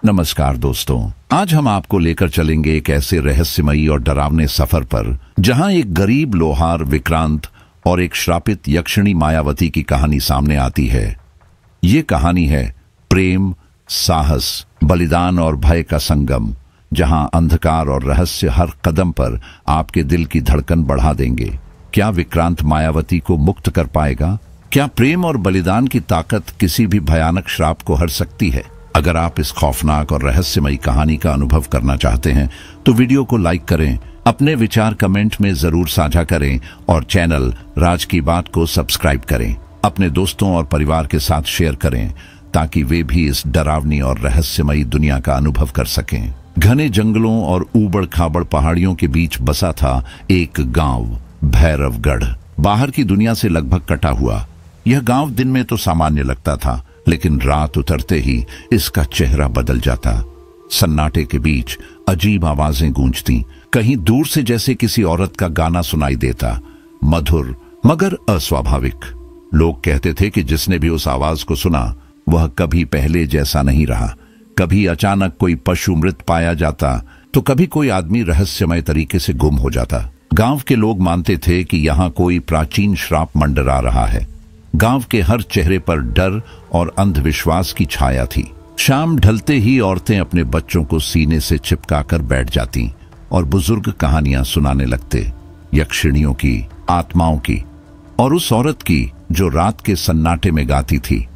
नमस्कार दोस्तों, आज हम आपको लेकर चलेंगे एक ऐसे रहस्यमयी और डरावने सफर पर जहां एक गरीब लोहार विक्रांत और एक श्रापित यक्षिणी मायावती की कहानी सामने आती है। ये कहानी है प्रेम, साहस, बलिदान और भय का संगम, जहां अंधकार और रहस्य हर कदम पर आपके दिल की धड़कन बढ़ा देंगे। क्या विक्रांत मायावती को मुक्त कर पाएगा? क्या प्रेम और बलिदान की ताकत किसी भी भयानक श्राप को हर सकती है? अगर आप इस खौफनाक और रहस्यमयी कहानी का अनुभव करना चाहते हैं तो वीडियो को लाइक करें, अपने विचार कमेंट में जरूर साझा करें और चैनल राज की बात को सब्सक्राइब करें। अपने दोस्तों और परिवार के साथ शेयर करें ताकि वे भी इस डरावनी और रहस्यमयी दुनिया का अनुभव कर सकें। घने जंगलों और ऊबड़ खाबड़ पहाड़ियों के बीच बसा था एक गांव, भैरवगढ़। बाहर की दुनिया से लगभग कटा हुआ यह गांव दिन में तो सामान्य लगता था, लेकिन रात उतरते ही इसका चेहरा बदल जाता। सन्नाटे के बीच अजीब आवाजें गूंजती, कहीं दूर से जैसे किसी औरत का गाना सुनाई देता, मधुर मगर अस्वाभाविक। लोग कहते थे कि जिसने भी उस आवाज को सुना वह कभी पहले जैसा नहीं रहा। कभी अचानक कोई पशु मृत पाया जाता तो कभी कोई आदमी रहस्यमय तरीके से गुम हो जाता। गांव के लोग मानते थे कि यहाँ कोई प्राचीन श्राप मंडरा रहा है। गांव के हर चेहरे पर डर और अंधविश्वास की छाया थी। शाम ढलते ही औरतें अपने बच्चों को सीने से चिपकाकर बैठ जाती और बुजुर्ग कहानियां सुनाने लगते, यक्षिणियों की, आत्माओं की और उस औरत की जो रात के सन्नाटे में गाती थी।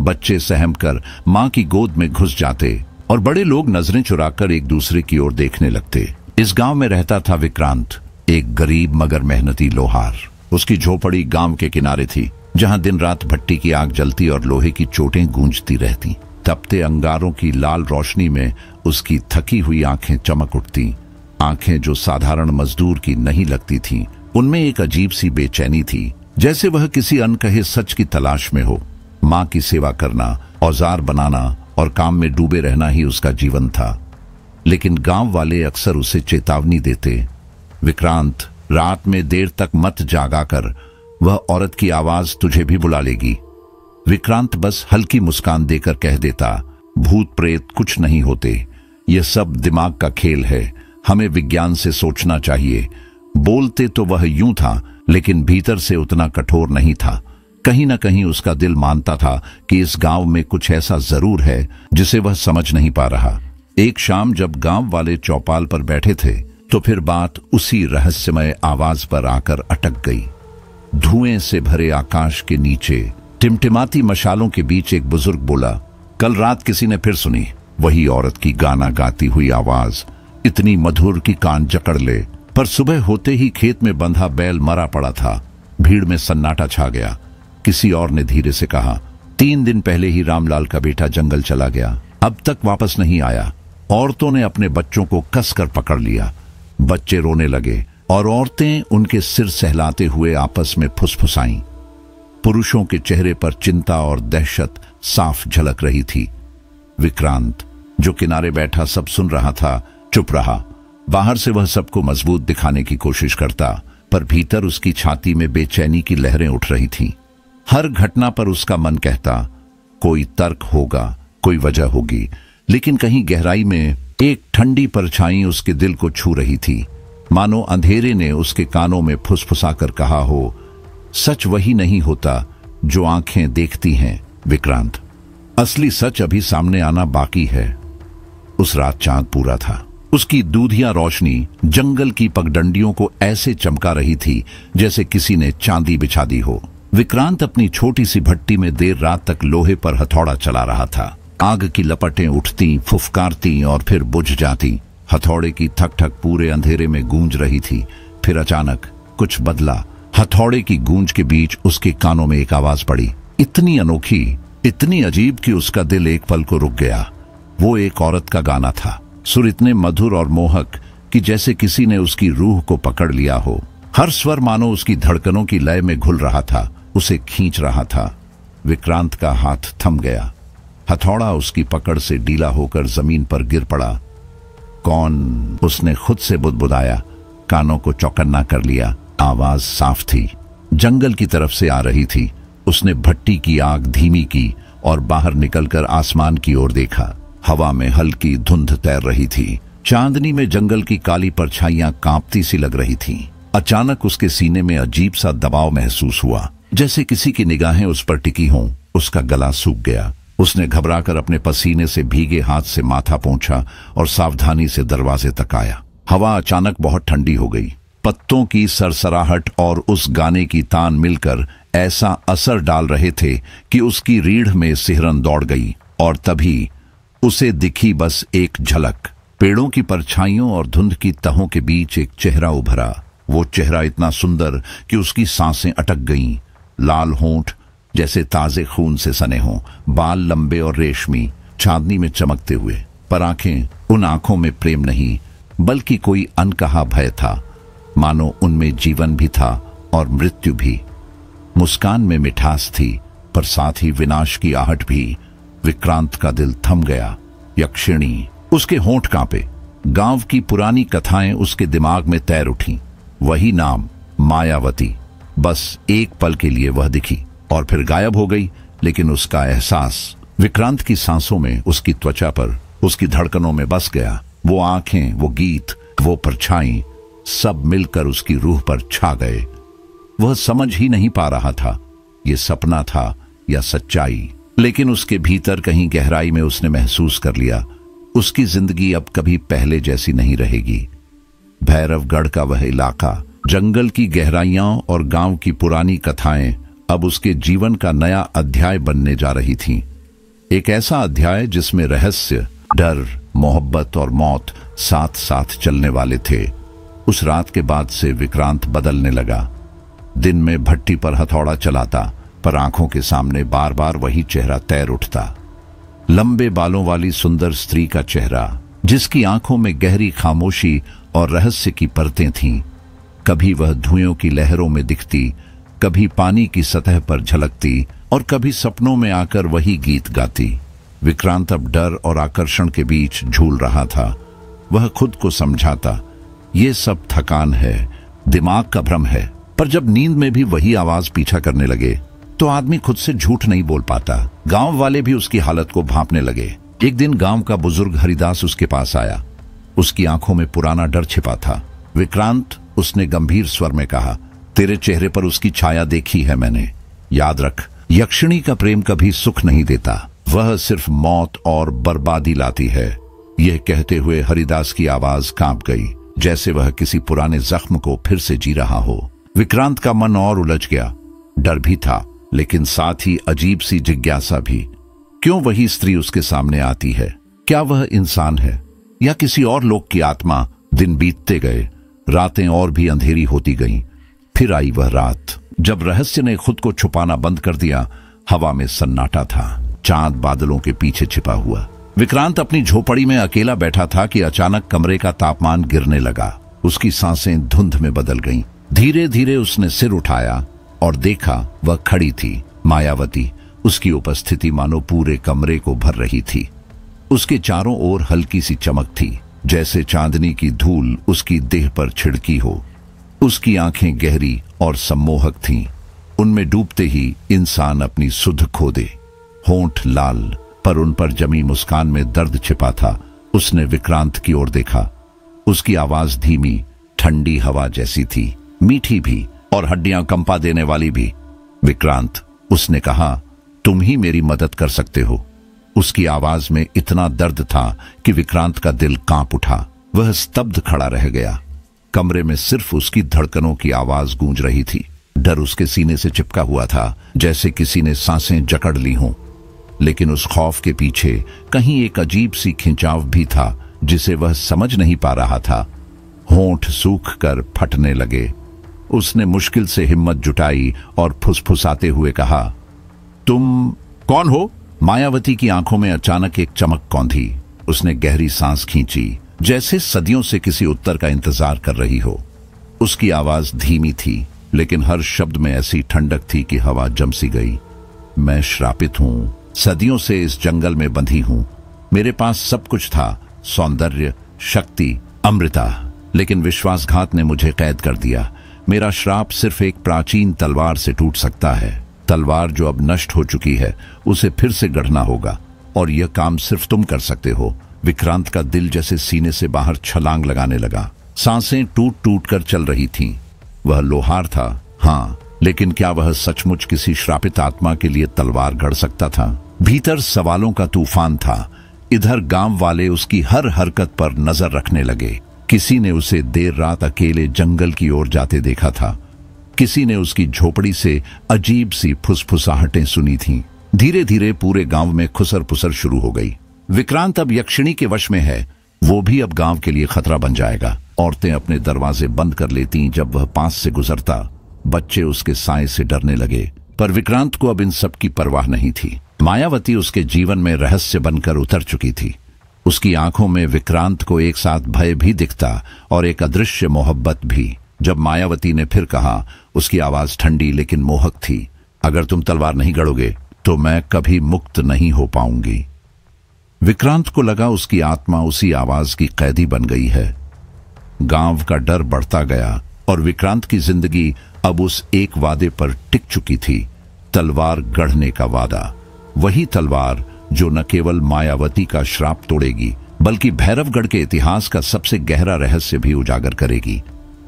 बच्चे सहमकर मां की गोद में घुस जाते और बड़े लोग नजरें चुराकर एक दूसरे की ओर देखने लगते। इस गांव में रहता था विक्रांत, एक गरीब मगर मेहनती लोहार। उसकी झोपड़ी गांव के किनारे थी, जहां दिन रात भट्टी की आग जलती और लोहे की चोटें गूंजती रहती। तपते अंगारों की लाल रोशनी में उसकी थकी हुई आंखें चमक उठती, आंखें जो साधारण मजदूर की नहीं लगती थीं। उनमें एक अजीब सी बेचैनी थी, जैसे वह किसी अनकहे सच की तलाश में हो। मां की सेवा करना, औजार बनाना और काम में डूबे रहना ही उसका जीवन था। लेकिन गांव वाले अक्सर उसे चेतावनी देते, विक्रांत, रात में देर तक मत जागा कर, वह औरत की आवाज तुझे भी बुला लेगी। विक्रांत बस हल्की मुस्कान देकर कह देता, भूत प्रेत कुछ नहीं होते, यह सब दिमाग का खेल है, हमें विज्ञान से सोचना चाहिए। बोलते तो वह यूं था, लेकिन भीतर से उतना कठोर नहीं था। कहीं न कहीं उसका दिल मानता था कि इस गांव में कुछ ऐसा जरूर है जिसे वह समझ नहीं पा रहा। एक शाम जब गांव वाले चौपाल पर बैठे थे तो फिर बात उसी रहस्यमय आवाज पर आकर अटक गई। धुएं से भरे आकाश के नीचे टिमटिमाती मशालों के बीच एक बुजुर्ग बोला, कल रात किसी ने फिर सुनी वही औरत की गाना गाती हुई आवाज, इतनी मधुर कि कान जकड़ ले। पर सुबह होते ही खेत में बंधा बैल मरा पड़ा था। भीड़ में सन्नाटा छा गया। किसी और ने धीरे से कहा, 3 दिन पहले ही रामलाल का बेटा जंगल चला गया, अब तक वापस नहीं आया। औरतों ने अपने बच्चों को कसकर पकड़ लिया। बच्चे रोने लगे और औरतें उनके सिर सहलाते हुए आपस में फुसफुसाईं। पुरुषों के चेहरे पर चिंता और दहशत साफ झलक रही थी। विक्रांत, जो किनारे बैठा सब सुन रहा था, चुप रहा। बाहर से वह सबको मजबूत दिखाने की कोशिश करता, पर भीतर उसकी छाती में बेचैनी की लहरें उठ रही थीं। हर घटना पर उसका मन कहता, कोई तर्क होगा, कोई वजह होगी, लेकिन कहीं गहराई में एक ठंडी परछाई उसके दिल को छू रही थी, मानो अंधेरे ने उसके कानों में फुसफुसाकर कहा हो, सच वही नहीं होता जो आंखें देखती हैं विक्रांत, असली सच अभी सामने आना बाकी है। उस रात चांद पूरा था। उसकी दूधिया रोशनी जंगल की पगडंडियों को ऐसे चमका रही थी जैसे किसी ने चांदी बिछा दी हो। विक्रांत अपनी छोटी सी भट्टी में देर रात तक लोहे पर हथौड़ा चला रहा था। आग की लपटें उठती, फुफकारती और फिर बुझ जाती। हथौड़े की ठक ठक पूरे अंधेरे में गूंज रही थी। फिर अचानक कुछ बदला। हथौड़े की गूंज के बीच उसके कानों में एक आवाज पड़ी, इतनी अनोखी, इतनी अजीब कि उसका दिल एक पल को रुक गया। वो एक औरत का गाना था। सुर इतने मधुर और मोहक कि जैसे किसी ने उसकी रूह को पकड़ लिया हो। हर स्वर मानो उसकी धड़कनों की लय में घुल रहा था, उसे खींच रहा था। विक्रांत का हाथ थम गया। हथौड़ा उसकी पकड़ से ढीला होकर जमीन पर गिर पड़ा। कौन? उसने खुद से बुदबुदाया, कानों को चौकन्ना कर लिया। आवाज साफ थी, जंगल की तरफ से आ रही थी। उसने भट्टी की आग धीमी की और बाहर निकलकर आसमान की ओर देखा। हवा में हल्की धुंध तैर रही थी। चांदनी में जंगल की काली परछाइयां कांपती सी लग रही थीं। अचानक उसके सीने में अजीब सा दबाव महसूस हुआ, जैसे किसी की निगाहें उस पर टिकी हों। उसका गला सूख गया। उसने घबराकर अपने पसीने से भीगे हाथ से माथा पोंछा और सावधानी से दरवाजे तक आया। हवा अचानक बहुत ठंडी हो गई। पत्तों की सरसराहट और उस गाने की तान मिलकर ऐसा असर डाल रहे थे कि उसकी रीढ़ में सिहरन दौड़ गई। और तभी उसे दिखी बस एक झलक। पेड़ों की परछाइयों और धुंध की तहों के बीच एक चेहरा उभरा। वो चेहरा इतना सुंदर कि उसकी सांसें अटक गईं। लाल होंठ जैसे ताजे खून से सने हों, बाल लंबे और रेशमी, चांदनी में चमकते हुए। पर आंखें, उन आंखों में प्रेम नहीं बल्कि कोई अनकहा भय था, मानो उनमें जीवन भी था और मृत्यु भी। मुस्कान में मिठास थी पर साथ ही विनाश की आहट भी। विक्रांत का दिल थम गया। यक्षिणी, उसके होंठ कांपे। गांव की पुरानी कथाएं उसके दिमाग में तैर उठी। वही नाम, मायावती। बस एक पल के लिए वह दिखी और फिर गायब हो गई। लेकिन उसका एहसास विक्रांत की सांसों में, उसकी त्वचा पर, उसकी धड़कनों में बस गया। वो आंखें, वो गीत, वो परछाई, सब मिलकर उसकी रूह पर छा गए। वह समझ ही नहीं पा रहा था ये सपना था या सच्चाई। लेकिन उसके भीतर कहीं गहराई में उसने महसूस कर लिया, उसकी जिंदगी अब कभी पहले जैसी नहीं रहेगी। भैरवगढ़ का वह इलाका, जंगल की गहराइयां और गांव की पुरानी कथाएं अब उसके जीवन का नया अध्याय बनने जा रही थीं। एक ऐसा अध्याय जिसमें रहस्य, डर, मोहब्बत और मौत साथ साथ चलने वाले थे। उस रात के बाद से विक्रांत बदलने लगा। दिन में भट्टी पर हथौड़ा चलाता, पर आंखों के सामने बार बार वही चेहरा तैर उठता। लंबे बालों वाली सुंदर स्त्री का चेहरा, जिसकी आंखों में गहरी खामोशी और रहस्य की परतें थीं। कभी वह धुएं की लहरों में दिखती, कभी पानी की सतह पर झलकती और कभी सपनों में आकर वही गीत गाती। विक्रांत अब डर और आकर्षण के बीच झूल रहा था। वह खुद को समझाता, ये सब थकान है, दिमाग का भ्रम है। पर जब नींद में भी वही आवाज पीछा करने लगे तो आदमी खुद से झूठ नहीं बोल पाता। गांव वाले भी उसकी हालत को भांपने लगे। एक दिन गांव का बुजुर्ग हरिदास उसके पास आया। उसकी आंखों में पुराना डर छिपा था। विक्रांत, उसने गंभीर स्वर में कहा, तेरे चेहरे पर उसकी छाया देखी है मैंने। याद रख, यक्षिणी का प्रेम कभी सुख नहीं देता, वह सिर्फ मौत और बर्बादी लाती है। यह कहते हुए हरिदास की आवाज कांप गई, जैसे वह किसी पुराने जख्म को फिर से जी रहा हो। विक्रांत का मन और उलझ गया। डर भी था, लेकिन साथ ही अजीब सी जिज्ञासा भी। क्यों वही स्त्री उसके सामने आती है? क्या वह इंसान है या किसी और लोक की आत्मा? दिन बीतते गए, रातें और भी अंधेरी होती गईं। फिर आई वह रात जब रहस्य ने खुद को छुपाना बंद कर दिया। हवा में सन्नाटा था, चांद बादलों के पीछे छिपा हुआ। विक्रांत अपनी झोपड़ी में अकेला बैठा था कि अचानक कमरे का तापमान गिरने लगा। उसकी सांसें धुंध में बदल गईं। धीरे धीरे उसने सिर उठाया और देखा, वह खड़ी थी, मायावती। उसकी उपस्थिति मानो पूरे कमरे को भर रही थी। उसके चारों ओर हल्की सी चमक थी, जैसे चांदनी की धूल उसकी देह पर छिड़की हो। उसकी आंखें गहरी और सम्मोहक थीं। उनमें डूबते ही इंसान अपनी सुध खो दे। होंठ लाल, पर उन पर जमी मुस्कान में दर्द छिपा था। उसने विक्रांत की ओर देखा। उसकी आवाज धीमी, ठंडी हवा जैसी थी, मीठी भी और हड्डियां कंपा देने वाली भी। विक्रांत, उसने कहा, तुम ही मेरी मदद कर सकते हो। उसकी आवाज में इतना दर्द था कि विक्रांत का दिल कांप उठा। वह स्तब्ध खड़ा रह गया। कमरे में सिर्फ उसकी धड़कनों की आवाज गूंज रही थी। डर उसके सीने से चिपका हुआ था, जैसे किसी ने सांसें जकड़ ली हों। लेकिन उस खौफ के पीछे कहीं एक अजीब सी खिंचाव भी था, जिसे वह समझ नहीं पा रहा था। होंठ सूख कर फटने लगे। उसने मुश्किल से हिम्मत जुटाई और फुसफुसाते हुए कहा, तुम कौन हो? मायावती की आंखों में अचानक एक चमक कौंधी। उसने गहरी सांस खींची, जैसे सदियों से किसी उत्तर का इंतजार कर रही हो। उसकी आवाज धीमी थी, लेकिन हर शब्द में ऐसी ठंडक थी कि हवा जम सी गई। मैं श्रापित हूं, सदियों से इस जंगल में बंधी हूं। मेरे पास सब कुछ था, सौंदर्य, शक्ति, अमृता, लेकिन विश्वासघात ने मुझे कैद कर दिया। मेरा श्राप सिर्फ एक प्राचीन तलवार से टूट सकता है। तलवार जो अब नष्ट हो चुकी है, उसे फिर से गढ़ना होगा। और यह काम सिर्फ तुम कर सकते हो। विक्रांत का दिल जैसे सीने से बाहर छलांग लगाने लगा। सांसें टूट टूट कर चल रही थीं। वह लोहार था, हाँ, लेकिन क्या वह सचमुच किसी श्रापित आत्मा के लिए तलवार गढ़ सकता था? भीतर सवालों का तूफान था। इधर गांव वाले उसकी हर हरकत पर नजर रखने लगे। किसी ने उसे देर रात अकेले जंगल की ओर जाते देखा था। किसी ने उसकी झोपड़ी से अजीब सी फुसफुसाहटें सुनी थीं। धीरे धीरे पूरे गांव में खुसर पुसर शुरू हो गई। विक्रांत अब यक्षिणी के वश में है। वो भी अब गांव के लिए खतरा बन जाएगा। औरतें अपने दरवाजे बंद कर लेती जब वह पास से गुजरता। बच्चे उसके साए से डरने लगे, पर विक्रांत को अब इन सब की परवाह नहीं थी। मायावती उसके जीवन में रहस्य बनकर उतर चुकी थी। उसकी आंखों में विक्रांत को एक साथ भय भी दिखता और एक अदृश्य मोहब्बत भी। जब मायावती ने फिर कहा, उसकी आवाज ठंडी लेकिन मोहक थी, अगर तुम तलवार नहीं गढ़ोगे तो मैं कभी मुक्त नहीं हो पाऊंगी। विक्रांत को लगा उसकी आत्मा उसी आवाज की कैदी बन गई है। गांव का डर बढ़ता गया और विक्रांत की जिंदगी अब उस एक वादे पर टिक चुकी थी, तलवार गढ़ने का वादा। वही तलवार जो न केवल मायावती का श्राप तोड़ेगी बल्कि भैरवगढ़ के इतिहास का सबसे गहरा रहस्य भी उजागर करेगी।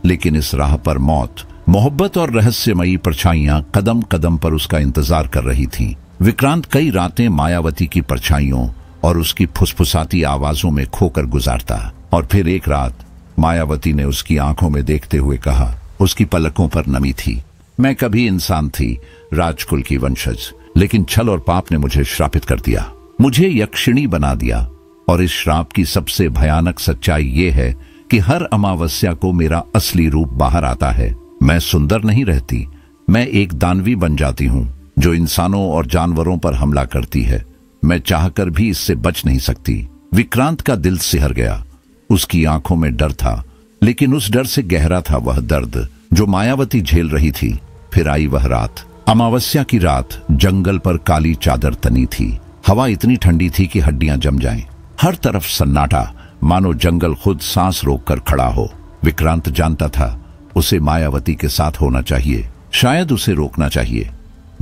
लेकिन इस राह पर मौत, मोहब्बत और रहस्यमयी परछाइयां कदम कदम पर उसका इंतजार कर रही थीं। विक्रांत कई रातें मायावती की परछाइयों और उसकी फुसफुसाती आवाजों में खोकर गुजारता। और फिर एक रात मायावती ने उसकी आंखों में देखते हुए कहा, उसकी पलकों पर नमी थी, मैं कभी इंसान थी, राजकुल की वंशज, लेकिन छल और पाप ने मुझे श्रापित कर दिया, मुझे यक्षिणी बना दिया। और इस श्राप की सबसे भयानक सच्चाई ये है कि हर अमावस्या को मेरा असली रूप बाहर आता है। मैं सुंदर नहीं रहती, मैं एक दानवी बन जाती हूँ जो इंसानों और जानवरों पर हमला करती है। मैं चाहकर भी इससे बच नहीं सकती। विक्रांत का दिल सिहर गया। उसकी आंखों में डर था, लेकिन उस डर से गहरा था वह दर्द जो मायावती झेल रही थी। फिर आई वह रात, अमावस्या की रात। जंगल पर काली चादर तनी थी। हवा इतनी ठंडी थी कि हड्डियां जम जाएं। हर तरफ सन्नाटा, मानो जंगल खुद सांस रोककर खड़ा हो। विक्रांत जानता था उसे मायावती के साथ होना चाहिए, शायद उसे रोकना चाहिए।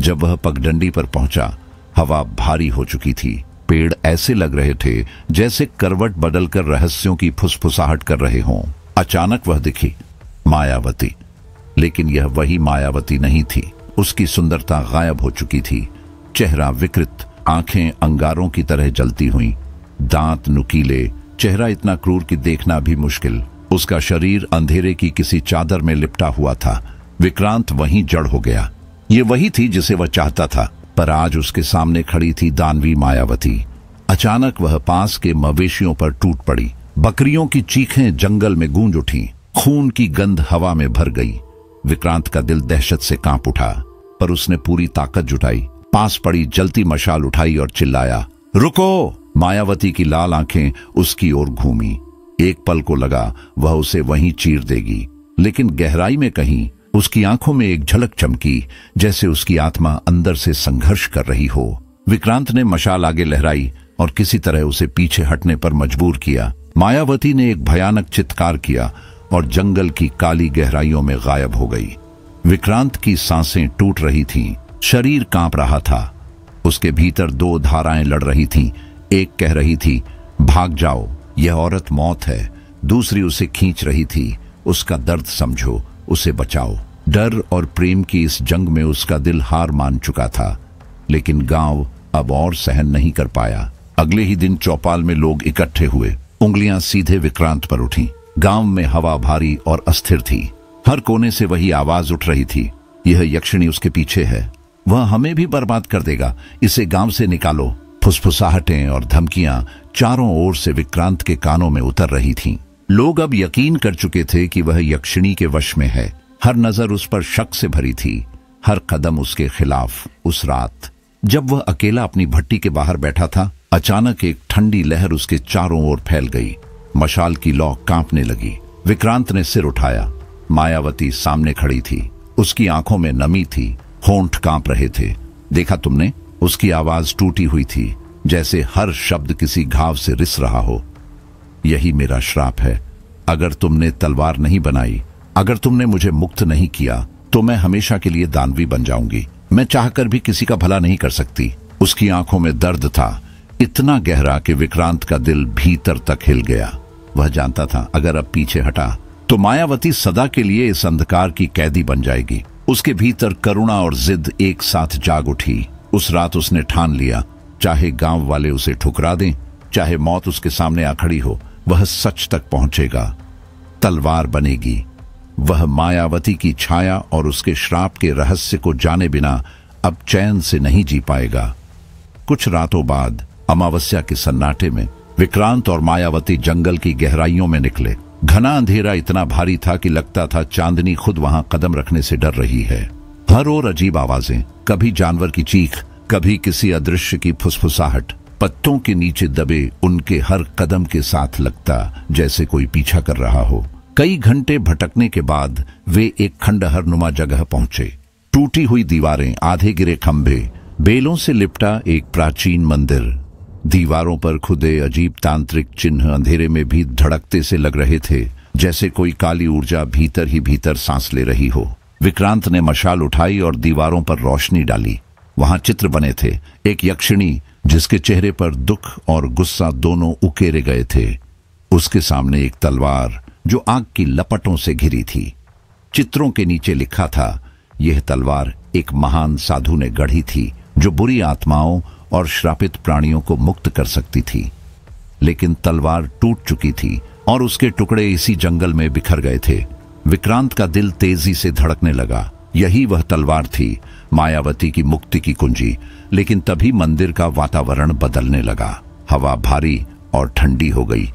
जब वह पगडंडी पर पहुंचा, हवा भारी हो चुकी थी। पेड़ ऐसे लग रहे थे जैसे करवट बदलकर रहस्यों की फुसफुसाहट कर रहे हों। अचानक वह दिखी, मायावती। लेकिन यह वही मायावती नहीं थी। उसकी सुंदरता गायब हो चुकी थी। चेहरा विकृत, आंखें अंगारों की तरह जलती हुई, दांत नुकीले, चेहरा इतना क्रूर कि देखना भी मुश्किल। उसका शरीर अंधेरे की किसी चादर में लिपटा हुआ था। विक्रांत वहीं जड़ हो गया। ये वही थी जिसे वह चाहता था, पर आज उसके सामने खड़ी थी दानवी मायावती। अचानक वह पास के मवेशियों पर टूट पड़ी। बकरियों की चीखें जंगल में गूंज उठी। खून की गंध हवा में भर गई। विक्रांत का दिल दहशत से कांप उठा, पर उसने पूरी ताकत जुटाई। पास पड़ी जलती मशाल उठाई और चिल्लाया, रुको! मायावती की लाल आंखें उसकी ओर घूमी। एक पल को लगा वह उसे वहीं चीर देगी, लेकिन गहराई में कहीं उसकी आंखों में एक झलक चमकी, जैसे उसकी आत्मा अंदर से संघर्ष कर रही हो। विक्रांत ने मशाल आगे लहराई और किसी तरह उसे पीछे हटने पर मजबूर किया। मायावती ने एक भयानक चित्कार किया और जंगल की काली गहराइयों में गायब हो गई। विक्रांत की सांसें टूट रही थीं, शरीर कांप रहा था। उसके भीतर दो धाराएं लड़ रही थीं। एक कह रही थी, भाग जाओ, यह औरत मौत है। दूसरी उसे खींच रही थी, उसका दर्द समझो, उसे बचाओ। डर और प्रेम की इस जंग में उसका दिल हार मान चुका था। लेकिन गांव अब और सहन नहीं कर पाया। अगले ही दिन चौपाल में लोग इकट्ठे हुए। उंगलियां सीधे विक्रांत पर उठी। गांव में हवा भारी और अस्थिर थी। हर कोने से वही आवाज उठ रही थी, यह यक्षिणी उसके पीछे है, वह हमें भी बर्बाद कर देगा, इसे गांव से निकालो। फुसफुसाहटें और धमकियां चारों ओर से विक्रांत के कानों में उतर रही थीं। लोग अब यकीन कर चुके थे कि वह यक्षिणी के वश में है। हर नजर उस पर शक से भरी थी, हर कदम उसके खिलाफ। उस रात जब वह अकेला अपनी भट्टी के बाहर बैठा था, अचानक एक ठंडी लहर उसके चारों ओर फैल गई। मशाल की लौ कांपने लगी। विक्रांत ने सिर उठाया। मायावती सामने खड़ी थी। उसकी आंखों में नमी थी, होंठ कांप रहे थे। देखा तुमने? उसकी आवाज टूटी हुई थी, जैसे हर शब्द किसी घाव से रिस रहा हो। यही मेरा श्राप है। अगर तुमने तलवार नहीं बनाई, अगर तुमने मुझे मुक्त नहीं किया, तो मैं हमेशा के लिए दानवी बन जाऊंगी। मैं चाहकर भी किसी का भला नहीं कर सकती। उसकी आंखों में दर्द था, इतना गहरा कि विक्रांत का दिल भीतर तक हिल गया। वह जानता था अगर अब पीछे हटा तो मायावती सदा के लिए इस अंधकार की कैदी बन जाएगी। उसके भीतर करुणा और जिद एक साथ जाग उठी। उस रात उसने ठान लिया, चाहे गांव वाले उसे ठुकरा दें, चाहे मौत उसके सामने आ खड़ी हो, वह सच तक पहुंचेगा। तलवार बनेगी। वह मायावती की छाया और उसके श्राप के रहस्य को जाने बिना अब चैन से नहीं जी पाएगा। कुछ रातों बाद अमावस्या के सन्नाटे में विक्रांत और मायावती जंगल की गहराइयों में निकले। घना अंधेरा इतना भारी था कि लगता था चांदनी खुद वहां कदम रखने से डर रही है। हर ओर अजीब आवाजें, कभी जानवर की चीख, कभी किसी अदृश्य की फुसफुसाहट। पत्तों के नीचे दबे उनके हर कदम के साथ लगता जैसे कोई पीछा कर रहा हो। कई घंटे भटकने के बाद वे एक खंडहर नुमा जगह पहुंचे। टूटी हुई दीवारें, आधे गिरे खंभे, बेलों से लिपटा एक प्राचीन मंदिर। दीवारों पर खुदे अजीब तांत्रिक चिन्ह अंधेरे में भी धड़कते से लग रहे थे, जैसे कोई काली ऊर्जा भीतर ही भीतर सांस ले रही हो। विक्रांत ने मशाल उठाई और दीवारों पर रोशनी डाली। वहां चित्र बने थे। एक यक्षिणी जिसके चेहरे पर दुख और गुस्सा दोनों उकेरे गए थे। उसके सामने एक तलवार जो आग की लपटों से घिरी थी। चित्रों के नीचे लिखा था, यह तलवार एक महान साधु ने गढ़ी थी जो बुरी आत्माओं और श्रापित प्राणियों को मुक्त कर सकती थी। लेकिन तलवार टूट चुकी थी और उसके टुकड़े इसी जंगल में बिखर गए थे। विक्रांत का दिल तेजी से धड़कने लगा। यही वह तलवार थी, मायावती की मुक्ति की कुंजी। लेकिन तभी मंदिर का वातावरण बदलने लगा। हवा भारी और ठंडी हो गई।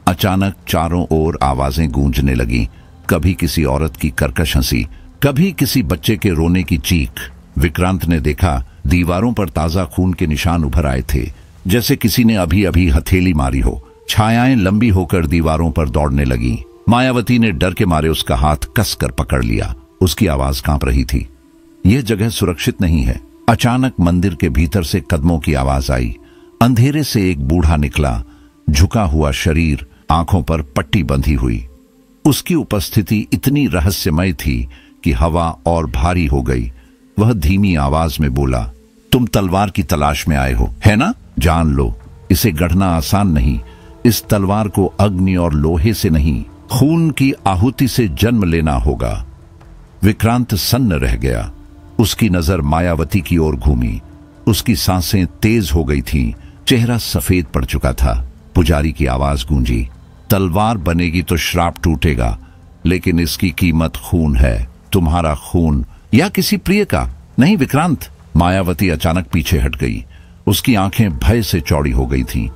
अचानक चारों ओर आवाजें गूंजने लगीं। कभी किसी औरत की कर्कश हंसी, कभी किसी बच्चे के रोने की चीख। विक्रांत ने देखा दीवारों पर ताजा खून के निशान उभर आए थे, जैसे किसी ने अभी अभी हथेली मारी हो। छायाएं लंबी होकर दीवारों पर दौड़ने लगीं। मायावती ने डर के मारे उसका हाथ कसकर पकड़ लिया। उसकी आवाज कांप रही थी, यह जगह सुरक्षित नहीं है। अचानक मंदिर के भीतर से कदमों की आवाज आई। अंधेरे से एक बूढ़ा निकला, झुका हुआ शरीर, आंखों पर पट्टी बंधी हुई। उसकी उपस्थिति इतनी रहस्यमय थी कि हवा और भारी हो गई। वह धीमी आवाज में बोला, तुम तलवार की तलाश में आए हो, है ना? जान लो, इसे गढ़ना आसान नहीं। इस तलवार को अग्नि और लोहे से नहीं, खून की आहुति से जन्म लेना होगा। विक्रांत सन्न रह गया। उसकी नजर मायावती की ओर घूमी। उसकी सांसें तेज हो गई थीं, चेहरा सफेद पड़ चुका था। पुजारी की आवाज गूंजी, तलवार बनेगी तो श्राप टूटेगा, लेकिन इसकी कीमत खून है। तुम्हारा खून या किसी प्रिय का? नहीं विक्रांत। मायावती अचानक पीछे हट गई। उसकी आंखें भय से चौड़ी हो गई थीं।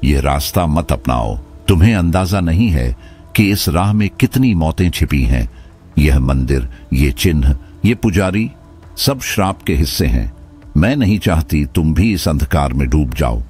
यह रास्ता मत अपनाओ। तुम्हें अंदाजा नहीं है कि इस राह में कितनी मौतें छिपी हैं। यह मंदिर, ये चिन्ह, ये पुजारी, सब श्राप के हिस्से हैं। मैं नहीं चाहती तुम भी इस अंधकार में डूब जाओ।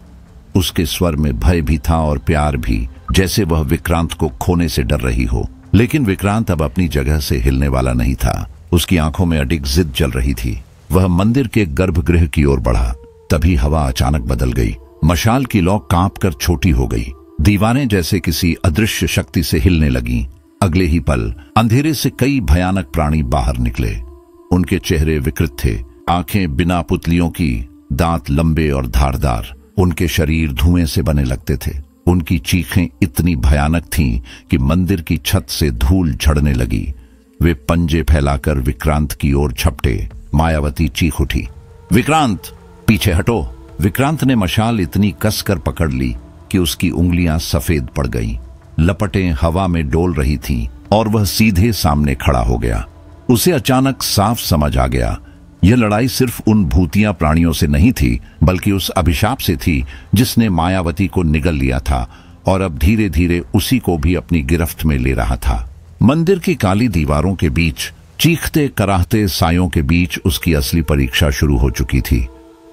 उसके स्वर में भय भी था और प्यार भी, जैसे वह विक्रांत को खोने से डर रही हो। लेकिन विक्रांत अब अपनी जगह से हिलने वाला नहीं था। उसकी आंखों में अडिग जिद जल रही थी। वह मंदिर के गर्भगृह की ओर बढ़ा। तभी हवा अचानक बदल गई। मशाल की लौ कांपकर छोटी हो गई। दीवारें जैसे किसी अदृश्य शक्ति से हिलने लगीं। अगले ही पल अंधेरे से कई भयानक प्राणी बाहर निकले। उनके चेहरे विकृत थे, आंखें बिना पुतलियों की, दांत लंबे और धारदार। उनके शरीर धुएं से बने लगते थे। उनकी चीखें इतनी भयानक थीं कि मंदिर की छत से धूल झड़ने लगी। वे पंजे फैलाकर विक्रांत की ओर झपटे। मायावती चीख उठी, विक्रांत पीछे हटो। विक्रांत ने मशाल इतनी कसकर पकड़ ली कि उसकी उंगलियां सफेद पड़ गईं। लपटें हवा में डोल रही थीं और वह सीधे सामने खड़ा हो गया। उसे अचानक साफ समझ आ गया, यह लड़ाई सिर्फ उन भूतिया प्राणियों से नहीं थी, बल्कि उस अभिशाप से थी जिसने मायावती को निगल लिया था और अब धीरे धीरे उसी को भी अपनी गिरफ्त में ले रहा था। मंदिर की काली दीवारों के बीच, चीखते कराहते सायों के बीच उसकी असली परीक्षा शुरू हो चुकी थी।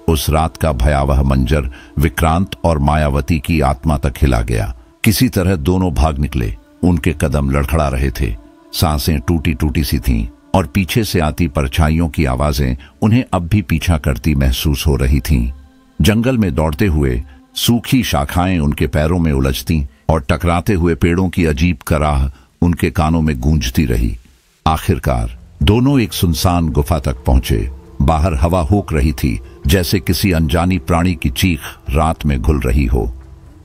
उस रात का भयावह मंजर विक्रांत और मायावती की आत्मा तक हिला गया। किसी तरह दोनों भाग निकले। उनके कदम लड़खड़ा रहे थे, सांसें टूटी टूटी सी थीं और पीछे से आती परछाइयों की आवाजें उन्हें अब भी पीछा करती महसूस हो रही थीं। जंगल में दौड़ते हुए सूखी शाखाएं उनके पैरों में उलझती और टकराते हुए पेड़ों की अजीब कराह उनके कानों में गूंजती रही। आखिरकार दोनों एक सुनसान गुफा तक पहुंचे। बाहर हवा होक रही थी, जैसे किसी अनजानी प्राणी की चीख रात में घुल रही हो।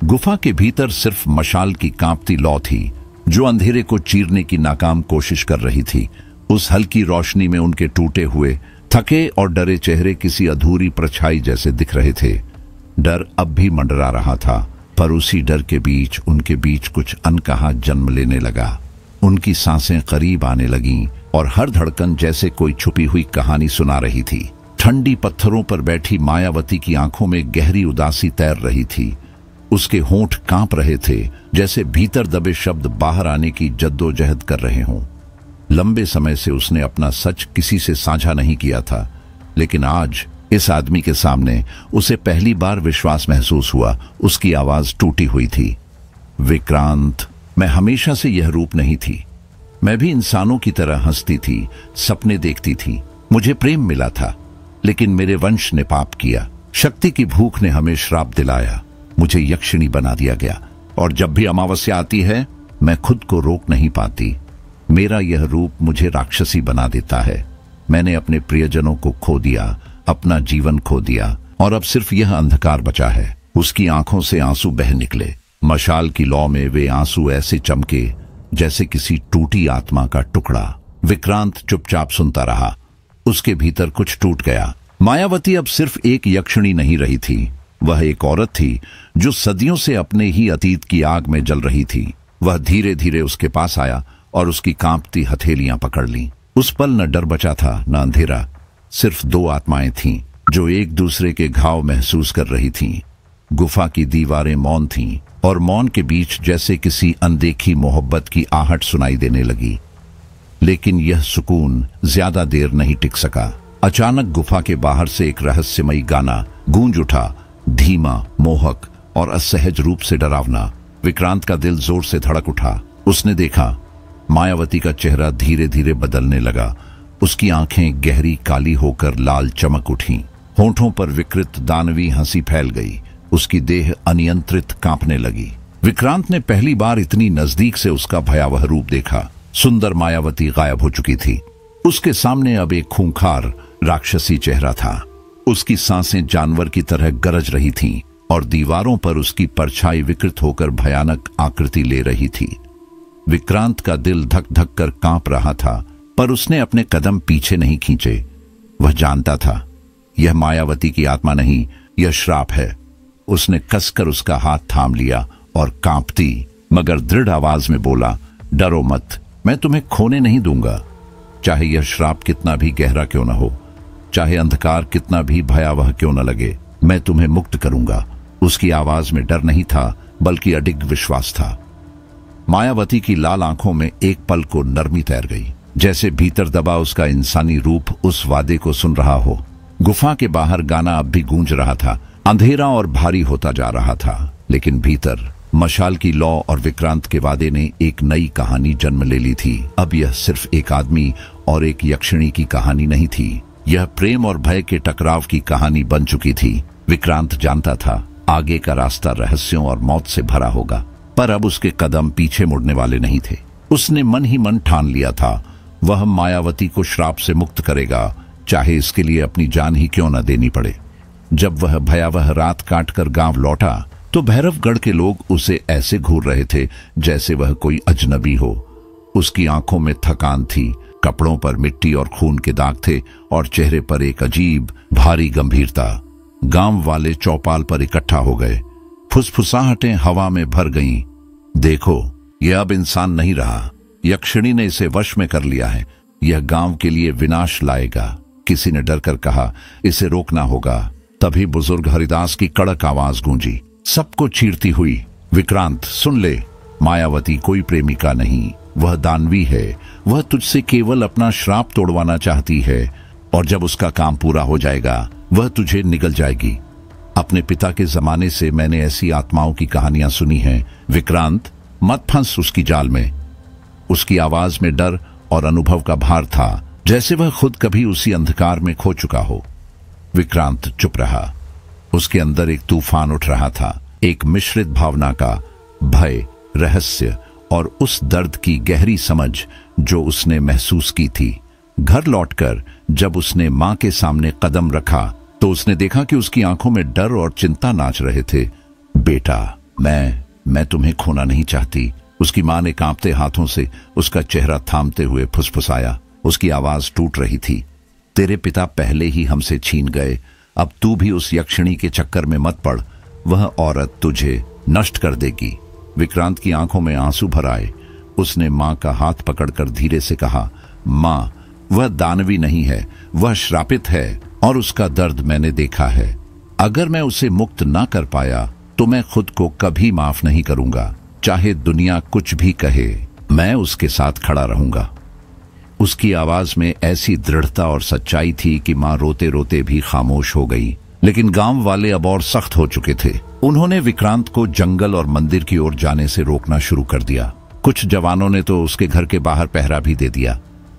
गुफा के भीतर सिर्फ मशाल की कांपती लौ थी जो अंधेरे को चीरने की नाकाम कोशिश कर रही थी। उस हल्की रोशनी में उनके टूटे हुए, थके और डरे चेहरे किसी अधूरी परछाई जैसे दिख रहे थे। डर अब भी मंडरा रहा था, पर उसी डर के बीच उनके बीच कुछ अनकहा जन्म लेने लगा। उनकी सांसें करीब आने लगीं और हर धड़कन जैसे कोई छुपी हुई कहानी सुना रही थी। ठंडी पत्थरों पर बैठी मायावती की आंखों में गहरी उदासी तैर रही थी। उसके होंठ कांप रहे थे, जैसे भीतर दबे शब्द बाहर आने की जद्दोजहद कर रहे हों। लंबे समय से उसने अपना सच किसी से साझा नहीं किया था, लेकिन आज इस आदमी के सामने उसे पहली बार विश्वास महसूस हुआ। उसकी आवाज टूटी हुई थी। विक्रांत, मैं हमेशा से यह रूप नहीं थी। मैं भी इंसानों की तरह हंसती थी, सपने देखती थी, मुझे प्रेम मिला था, लेकिन मेरे वंश ने पाप किया। शक्ति की भूख ने हमें श्राप दिलाया, मुझे यक्षिणी बना दिया गया, और जब भी अमावस्या आती है मैं खुद को रोक नहीं पाती। मेरा यह रूप मुझे राक्षसी बना देता है। मैंने अपने प्रियजनों को खो दिया, अपना जीवन खो दिया, और अब सिर्फ यह अंधकार बचा है। उसकी आंखों से आंसू बह निकले। मशाल की लौ में वे आंसू ऐसे चमके जैसे किसी टूटी आत्मा का टुकड़ा। विक्रांत चुपचाप सुनता रहा। उसके भीतर कुछ टूट गया। मायावती अब सिर्फ एक यक्षिणी नहीं रही थी, वह एक औरत थी जो सदियों से अपने ही अतीत की आग में जल रही थी। वह धीरे धीरे उसके पास आया और उसकी कांपती हथेलियां पकड़ लीं। उस पल न डर बचा था न अंधेरा, सिर्फ दो आत्माएं थीं जो एक दूसरे के घाव महसूस कर रही थीं। गुफा की दीवारें मौन थीं और मौन के बीच जैसे किसी अनदेखी मोहब्बत की आहट सुनाई देने लगी। लेकिन यह सुकून ज्यादा देर नहीं टिक सका। अचानक गुफा के बाहर से एक रहस्यमयी गाना गूंज उठा, धीमा, मोहक और असहज रूप से डरावना। विक्रांत का दिल जोर से धड़क उठा। उसने देखा मायावती का चेहरा धीरे धीरे बदलने लगा। उसकी आंखें गहरी काली होकर लाल चमक उठी। होंठों पर विकृत दानवी हंसी फैल गई। उसकी देह अनियंत्रित कांपने लगी। विक्रांत ने पहली बार इतनी नजदीक से उसका भयावह रूप देखा। सुंदर मायावती गायब हो चुकी थी। उसके सामने अब एक खूंखार राक्षसी चेहरा था। उसकी सांसें जानवर की तरह गरज रही थीं और दीवारों पर उसकी परछाई विकृत होकर भयानक आकृति ले रही थी। विक्रांत का दिल धक धक कर कांप रहा था, पर उसने अपने कदम पीछे नहीं खींचे। वह जानता था यह मायावती की आत्मा नहीं, यह श्राप है। उसने कसकर उसका हाथ थाम लिया और कांपती मगर दृढ़ आवाज में बोला, डरो मत, मैं तुम्हें खोने नहीं दूंगा। चाहे यह श्राप कितना भी गहरा क्यों न हो, चाहे अंधकार कितना भी भयावह क्यों न लगे, मैं तुम्हें मुक्त करूंगा। उसकी आवाज में डर नहीं था, बल्कि अडिग विश्वास था। मायावती की लाल आंखों में एक पल को नरमी तैर गई, जैसे भीतर दबा उसका इंसानी रूप उस वादे को सुन रहा हो। गुफा के बाहर गाना अब भी गूंज रहा था। अंधेरा और भारी होता जा रहा था, लेकिन भीतर मशाल की लौ और विक्रांत के वादे ने एक नई कहानी जन्म ले ली थी। अब यह सिर्फ एक आदमी और एक यक्षिणी की कहानी नहीं थी, यह प्रेम और भय के टकराव की कहानी बन चुकी थी। विक्रांत जानता था आगे का रास्ता रहस्यों और मौत से भरा होगा, पर अब उसके कदम पीछे मुड़ने वाले नहीं थे। उसने मन ही मन ठान लिया था, वह मायावती को श्राप से मुक्त करेगा, चाहे इसके लिए अपनी जान ही क्यों न देनी पड़े। जब वह भयावह रात काटकर गांव लौटा तो भैरवगढ़ के लोग उसे ऐसे घूर रहे थे जैसे वह कोई अजनबी हो। उसकी आंखों में थकान थी, कपड़ों पर मिट्टी और खून के दाग थे और चेहरे पर एक अजीब भारी गंभीरता। गांव वाले चौपाल पर इकट्ठा हो गए। फुसफुसाहटें हवा में भर गईं। देखो, यह अब इंसान नहीं रहा, यक्षिणी ने इसे वश में कर लिया है। यह गांव के लिए विनाश लाएगा। किसी ने डरकर कहा, इसे रोकना होगा। तभी बुजुर्ग हरिदास की कड़क आवाज गूंजी, सबको चीरती हुई, विक्रांत सुन ले, मायावती कोई प्रेमिका नहीं, वह दानवी है। वह तुझसे केवल अपना श्राप तोड़वाना चाहती है, और जब उसका काम पूरा हो जाएगा वह तुझे निगल जाएगी। अपने पिता के जमाने से मैंने ऐसी आत्माओं की कहानियां सुनी हैं। विक्रांत, मत फंस उसकी जाल में। उसकी आवाज में डर और अनुभव का भार था, जैसे वह खुद कभी उसी अंधकार में खो चुका हो। विक्रांत चुप रहा। उसके अंदर एक तूफान उठ रहा था, एक मिश्रित भावना का, भय, रहस्य और उस दर्द की गहरी समझ जो उसने महसूस की थी। घर लौटकर जब उसने मां के सामने कदम रखा तो उसने देखा कि उसकी आंखों में डर और चिंता नाच रहे थे। बेटा, मैं तुम्हें खोना नहीं चाहती। उसकी मां ने कांपते हाथों से उसका चेहरा थामते हुए फुसफुसाया। उसकी आवाज टूट रही थी। तेरे पिता पहले ही हमसे छीन गए, अब तू भी उस यक्षिणी के चक्कर में मत पड़। वह औरत तुझे नष्ट कर देगी। विक्रांत की आंखों में आंसू भर आए। उसने मां का हाथ पकड़कर धीरे से कहा, मां, वह दानवी नहीं है, वह श्रापित है और उसका दर्द मैंने देखा है। अगर मैं उसे मुक्त ना कर पाया तो मैं खुद को कभी माफ नहीं करूंगा। चाहे दुनिया कुछ भी कहे, मैं उसके साथ खड़ा रहूंगा। उसकी आवाज में ऐसी दृढ़ता और सच्चाई थी कि मां रोते रोते भी खामोश हो गई। लेकिन गांव वाले अब और सख्त हो चुके थे। उन्होंने विक्रांत को जंगल और मंदिर की ओर जाने से रोकना शुरू कर दिया। कुछ जवानों ने तो उसके घर के बाहर पहरा भी दे दिया।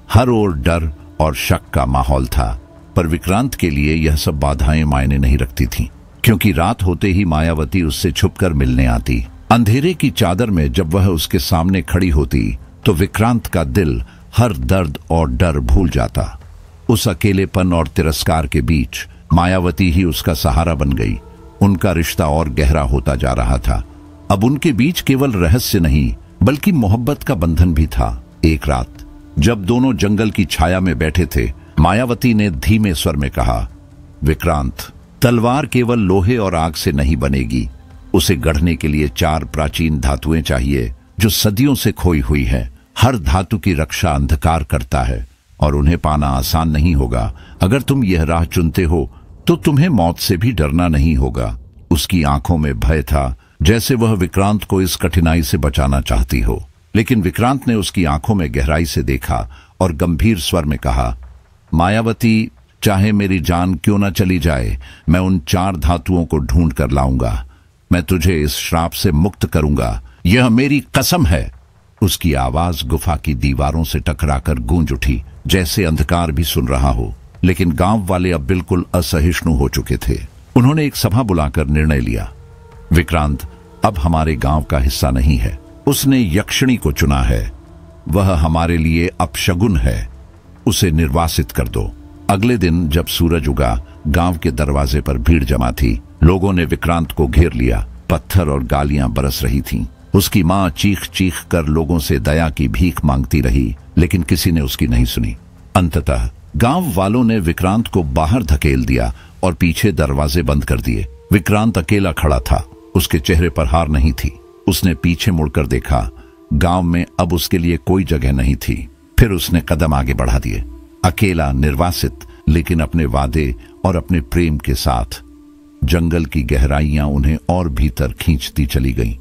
हर ओर डर और शक का माहौल था। पर विक्रांत के लिए यह सब बाधाएं मायने नहीं रखती थीं, क्योंकि रात होते ही मायावती उससे छुपकर मिलने आती। अंधेरे की चादर में जब वह उसके सामने खड़ी होती तो विक्रांत का दिल हर दर्द और डर भूल जाता। उस अकेलेपन और तिरस्कार के बीच मायावती ही उसका सहारा बन गई। उनका रिश्ता और गहरा होता जा रहा था। अब उनके बीच केवल रहस्य नहीं बल्कि मोहब्बत का बंधन भी था। एक रात जब दोनों जंगल की छाया में बैठे थे, मायावती ने धीमे स्वर में कहा, विक्रांत, तलवार केवल लोहे और आग से नहीं बनेगी। उसे गढ़ने के लिए 4 प्राचीन धातुएं चाहिए जो सदियों से खोई हुई है। हर धातु की रक्षा अंधकार करता है और उन्हें पाना आसान नहीं होगा। अगर तुम यह राह चुनते हो तो तुम्हें मौत से भी डरना नहीं होगा। उसकी आंखों में भय था, जैसे वह विक्रांत को इस कठिनाई से बचाना चाहती हो। लेकिन विक्रांत ने उसकी आंखों में गहराई से देखा और गंभीर स्वर में कहा, मायावती, चाहे मेरी जान क्यों न चली जाए, मैं उन 4 धातुओं को ढूंढ कर लाऊंगा। मैं तुझे इस श्राप से मुक्त करूंगा, यह मेरी कसम है। उसकी आवाज गुफा की दीवारों से टकराकर गूंज उठी, जैसे अंधकार भी सुन रहा हो। लेकिन गांव वाले अब बिल्कुल असहिष्णु हो चुके थे। उन्होंने एक सभा बुलाकर निर्णय लिया, विक्रांत अब हमारे गांव का हिस्सा नहीं है। उसने यक्षिणी को चुना है, वह हमारे लिए अपशगुन है। उसे निर्वासित कर दो। अगले दिन जब सूरज उगा, गांव के दरवाजे पर भीड़ जमा थी। लोगों ने विक्रांत को घेर लिया। पत्थर और गालियां बरस रही थीं। उसकी मां चीख चीख कर लोगों से दया की भीख मांगती रही, लेकिन किसी ने उसकी नहीं सुनी। अंततः गांव वालों ने विक्रांत को बाहर धकेल दिया और पीछे दरवाजे बंद कर दिए। विक्रांत अकेला खड़ा था। उसके चेहरे पर हार नहीं थी। उसने पीछे मुड़कर देखा। गांव में अब उसके लिए कोई जगह नहीं थी। फिर उसने कदम आगे बढ़ा दिए, अकेला, निर्वासित, लेकिन अपने वादे और अपने प्रेम के साथ। जंगल की गहराइयां उन्हें और भीतर खींचती चली गईं।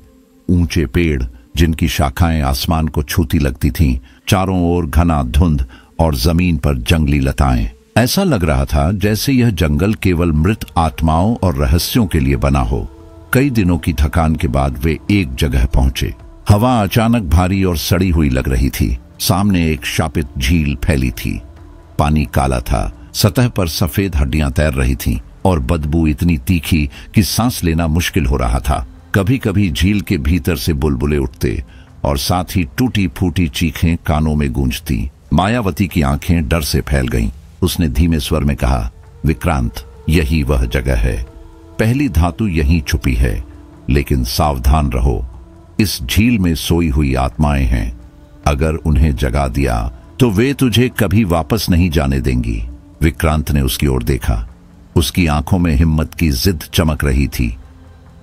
ऊंचे पेड़ जिनकी शाखाएं आसमान को छूती लगती थीं, चारों ओर घना धुंध और जमीन पर जंगली लताएं। ऐसा लग रहा था जैसे यह जंगल केवल मृत आत्माओं और रहस्यों के लिए बना हो। कई दिनों की थकान के बाद वे एक जगह पहुंचे। हवा अचानक भारी और सड़ी हुई लग रही थी। सामने एक शापित झील फैली थी। पानी काला था, सतह पर सफेद हड्डियां तैर रही थीं और बदबू इतनी तीखी कि सांस लेना मुश्किल हो रहा था। कभी कभी झील के भीतर से बुलबुले उठते और साथ ही टूटी फूटी चीखें कानों में गूंजती। मायावती की आंखें डर से फैल गईं। उसने धीमे स्वर में कहा, विक्रांत, यही वह जगह है। पहली धातु यहीं छुपी है, लेकिन सावधान रहो। इस झील में सोई हुई आत्माएं हैं। अगर उन्हें जगा दिया तो वे तुझे कभी वापस नहीं जाने देंगी। विक्रांत ने उसकी ओर देखा। उसकी आंखों में हिम्मत की जिद चमक रही थी।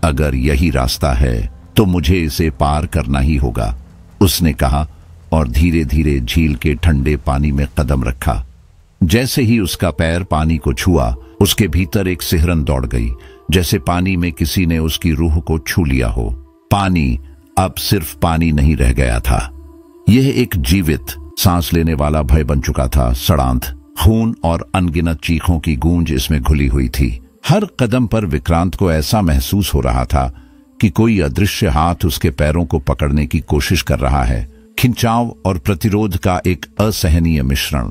अगर यही रास्ता है तो मुझे इसे पार करना ही होगा, उसने कहा और धीरे धीरे झील के ठंडे पानी में कदम रखा। जैसे ही उसका पैर पानी को छुआ, उसके भीतर एक सिहरन दौड़ गई, जैसे पानी में किसी ने उसकी रूह को छू लिया हो। पानी अब सिर्फ पानी नहीं रह गया था। यह एक जीवित, सांस लेने वाला भय बन चुका था। सड़ांध, खून और अनगिनत चीखों की गूंज इसमें घुली हुई थी। हर कदम पर विक्रांत को ऐसा महसूस हो रहा था कि कोई अदृश्य हाथ उसके पैरों को पकड़ने की कोशिश कर रहा है। खिंचाव और प्रतिरोध का एक असहनीय मिश्रण।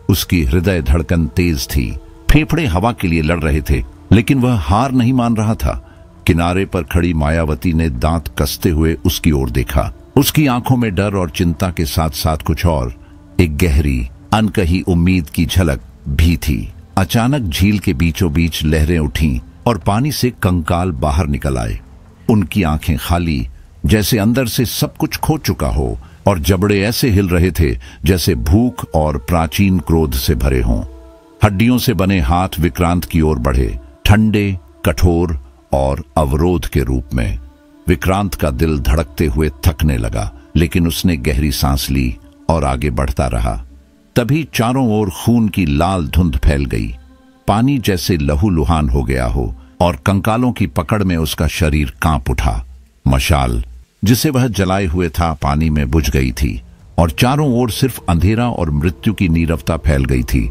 उसकी हृदय धड़कन तेज थी। फेफड़े हवा के लिए लड़ रहे थे, लेकिन वह हार नहीं मान रहा था। किनारे पर खड़ी मायावती ने दांत कसते हुए उसकी ओर देखा। उसकी आंखों में डर और चिंता के साथ साथ कुछ और, एक गहरी, अनकही उम्मीद की झलक भी थी। अचानक झील के बीचों बीच लहरें उठीं और पानी से कंकाल बाहर निकल आए। उनकी आंखें खाली, जैसे अंदर से सब कुछ खो चुका हो, और जबड़े ऐसे हिल रहे थे जैसे भूख और प्राचीन क्रोध से भरे हों। हड्डियों से बने हाथ विक्रांत की ओर बढ़े, ठंडे, कठोर और अवरोध के रूप में। विक्रांत का दिल धड़कते हुए थकने लगा, लेकिन उसने गहरी सांस ली और आगे बढ़ता रहा। तभी चारों ओर खून की लाल धुंध फैल गई। पानी जैसे लहूलुहान हो गया हो और कंकालों की पकड़ में उसका शरीर कांप उठा। मशाल जिसे वह जलाए हुए था पानी में बुझ गई थी और चारों ओर सिर्फ अंधेरा और मृत्यु की नीरवता फैल गई थी।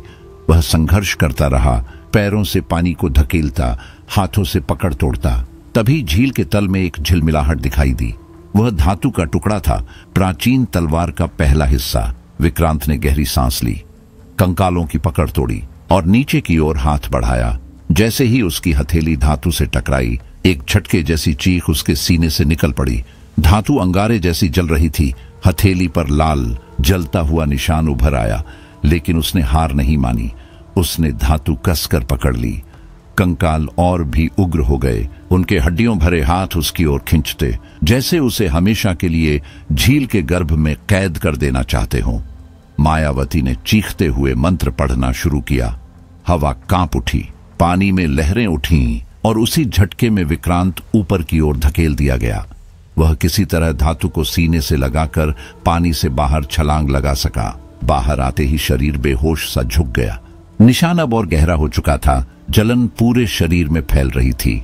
वह संघर्ष करता रहा, पैरों से पानी को धकेलता, हाथों से पकड़ तोड़ता। तभी झील के तल में एक झिलमिलाहट दिखाई दी। वह धातु का टुकड़ा था, प्राचीन तलवार का पहला हिस्सा। विक्रांत ने गहरी सांस ली, कंकालों की पकड़ तोड़ी और नीचे की ओर हाथ बढ़ाया। जैसे ही उसकी हथेली धातु से टकराई, एक झटके जैसी चीख उसके सीने से निकल पड़ी। धातु अंगारे जैसी जल रही थी। हथेली पर लाल जलता हुआ निशान उभर आया, लेकिन उसने हार नहीं मानी। उसने धातु कसकर पकड़ ली। कंकाल और भी उग्र हो गए, उनके हड्डियों भरे हाथ उसकी ओर खींचते, जैसे उसे हमेशा के लिए झील के गर्भ में कैद कर देना चाहते हों। मायावती ने चीखते हुए मंत्र पढ़ना शुरू किया। हवा कांप उठी, पानी में लहरें उठीं और उसी झटके में विक्रांत ऊपर की ओर धकेल दिया गया। वह किसी तरह धातु को सीने से लगाकर पानी से बाहर छलांग लगा सका। बाहर आते ही शरीर बेहोश सा झुक गया। निशान अब और गहरा हो चुका था, जलन पूरे शरीर में फैल रही थी।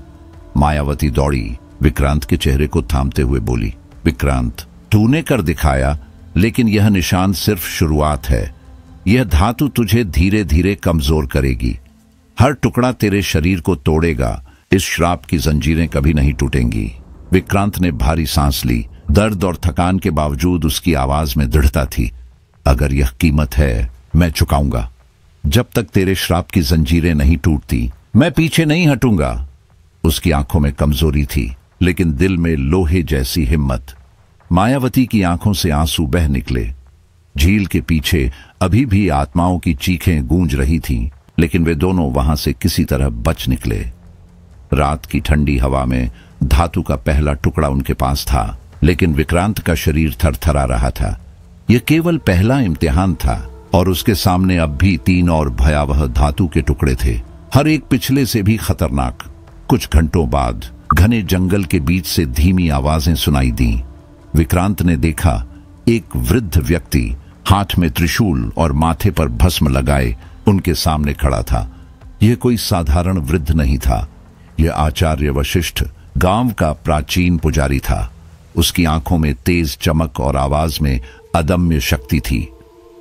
मायावती दौड़ी, विक्रांत के चेहरे को थामते हुए बोली, विक्रांत, तूने कर दिखाया, लेकिन यह निशान सिर्फ शुरुआत है। यह धातु तुझे धीरे धीरे कमजोर करेगी। हर टुकड़ा तेरे शरीर को तोड़ेगा। इस श्राप की जंजीरें कभी नहीं टूटेंगी। विक्रांत ने भारी सांस ली। दर्द और थकान के बावजूद उसकी आवाज में दृढ़ता थी। अगर यह कीमत है, मैं चुकाऊंगा। जब तक तेरे श्राप की जंजीरें नहीं टूटती, मैं पीछे नहीं हटूंगा। उसकी आंखों में कमजोरी थी, लेकिन दिल में लोहे जैसी हिम्मत। मायावती की आंखों से आंसू बह निकले। झील के पीछे अभी भी आत्माओं की चीखें गूंज रही थीं, लेकिन वे दोनों वहां से किसी तरह बच निकले। रात की ठंडी हवा में धातु का पहला टुकड़ा उनके पास था, लेकिन विक्रांत का शरीर थरथरा रहा था। यह केवल पहला इम्तिहान था और उसके सामने अब भी 3 और भयावह धातु के टुकड़े थे, हर एक पिछले से भी खतरनाक। कुछ घंटों बाद घने जंगल के बीच से धीमी आवाजें सुनाई दी। विक्रांत ने देखा, एक वृद्ध व्यक्ति हाथ में त्रिशूल और माथे पर भस्म लगाए उनके सामने खड़ा था। यह कोई साधारण वृद्ध नहीं था, यह आचार्य वशिष्ठ, गांव का प्राचीन पुजारी था। उसकी आंखों में तेज चमक और आवाज में अदम्य शक्ति थी।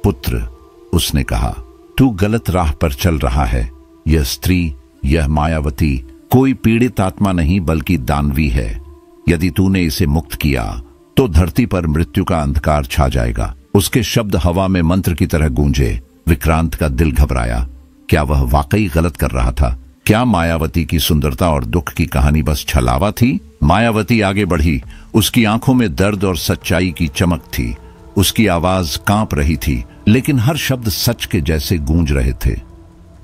पुत्र, उसने कहा, तू गलत राह पर चल रहा है। यह स्त्री, यह मायावती कोई पीड़ित आत्मा नहीं बल्कि दानवी है। यदि तूने इसे मुक्त किया तो धरती पर मृत्यु का अंधकार छा जाएगा। उसके शब्द हवा में मंत्र की तरह गूंजे। विक्रांत का दिल घबराया। क्या वह वाकई गलत कर रहा था? क्या मायावती की सुंदरता और दुख की कहानी बस छलावा थी? मायावती आगे बढ़ी। उसकी आंखों में दर्द और सच्चाई की चमक थी। उसकी आवाज कांप रही थी, लेकिन हर शब्द सच के जैसे गूंज रहे थे।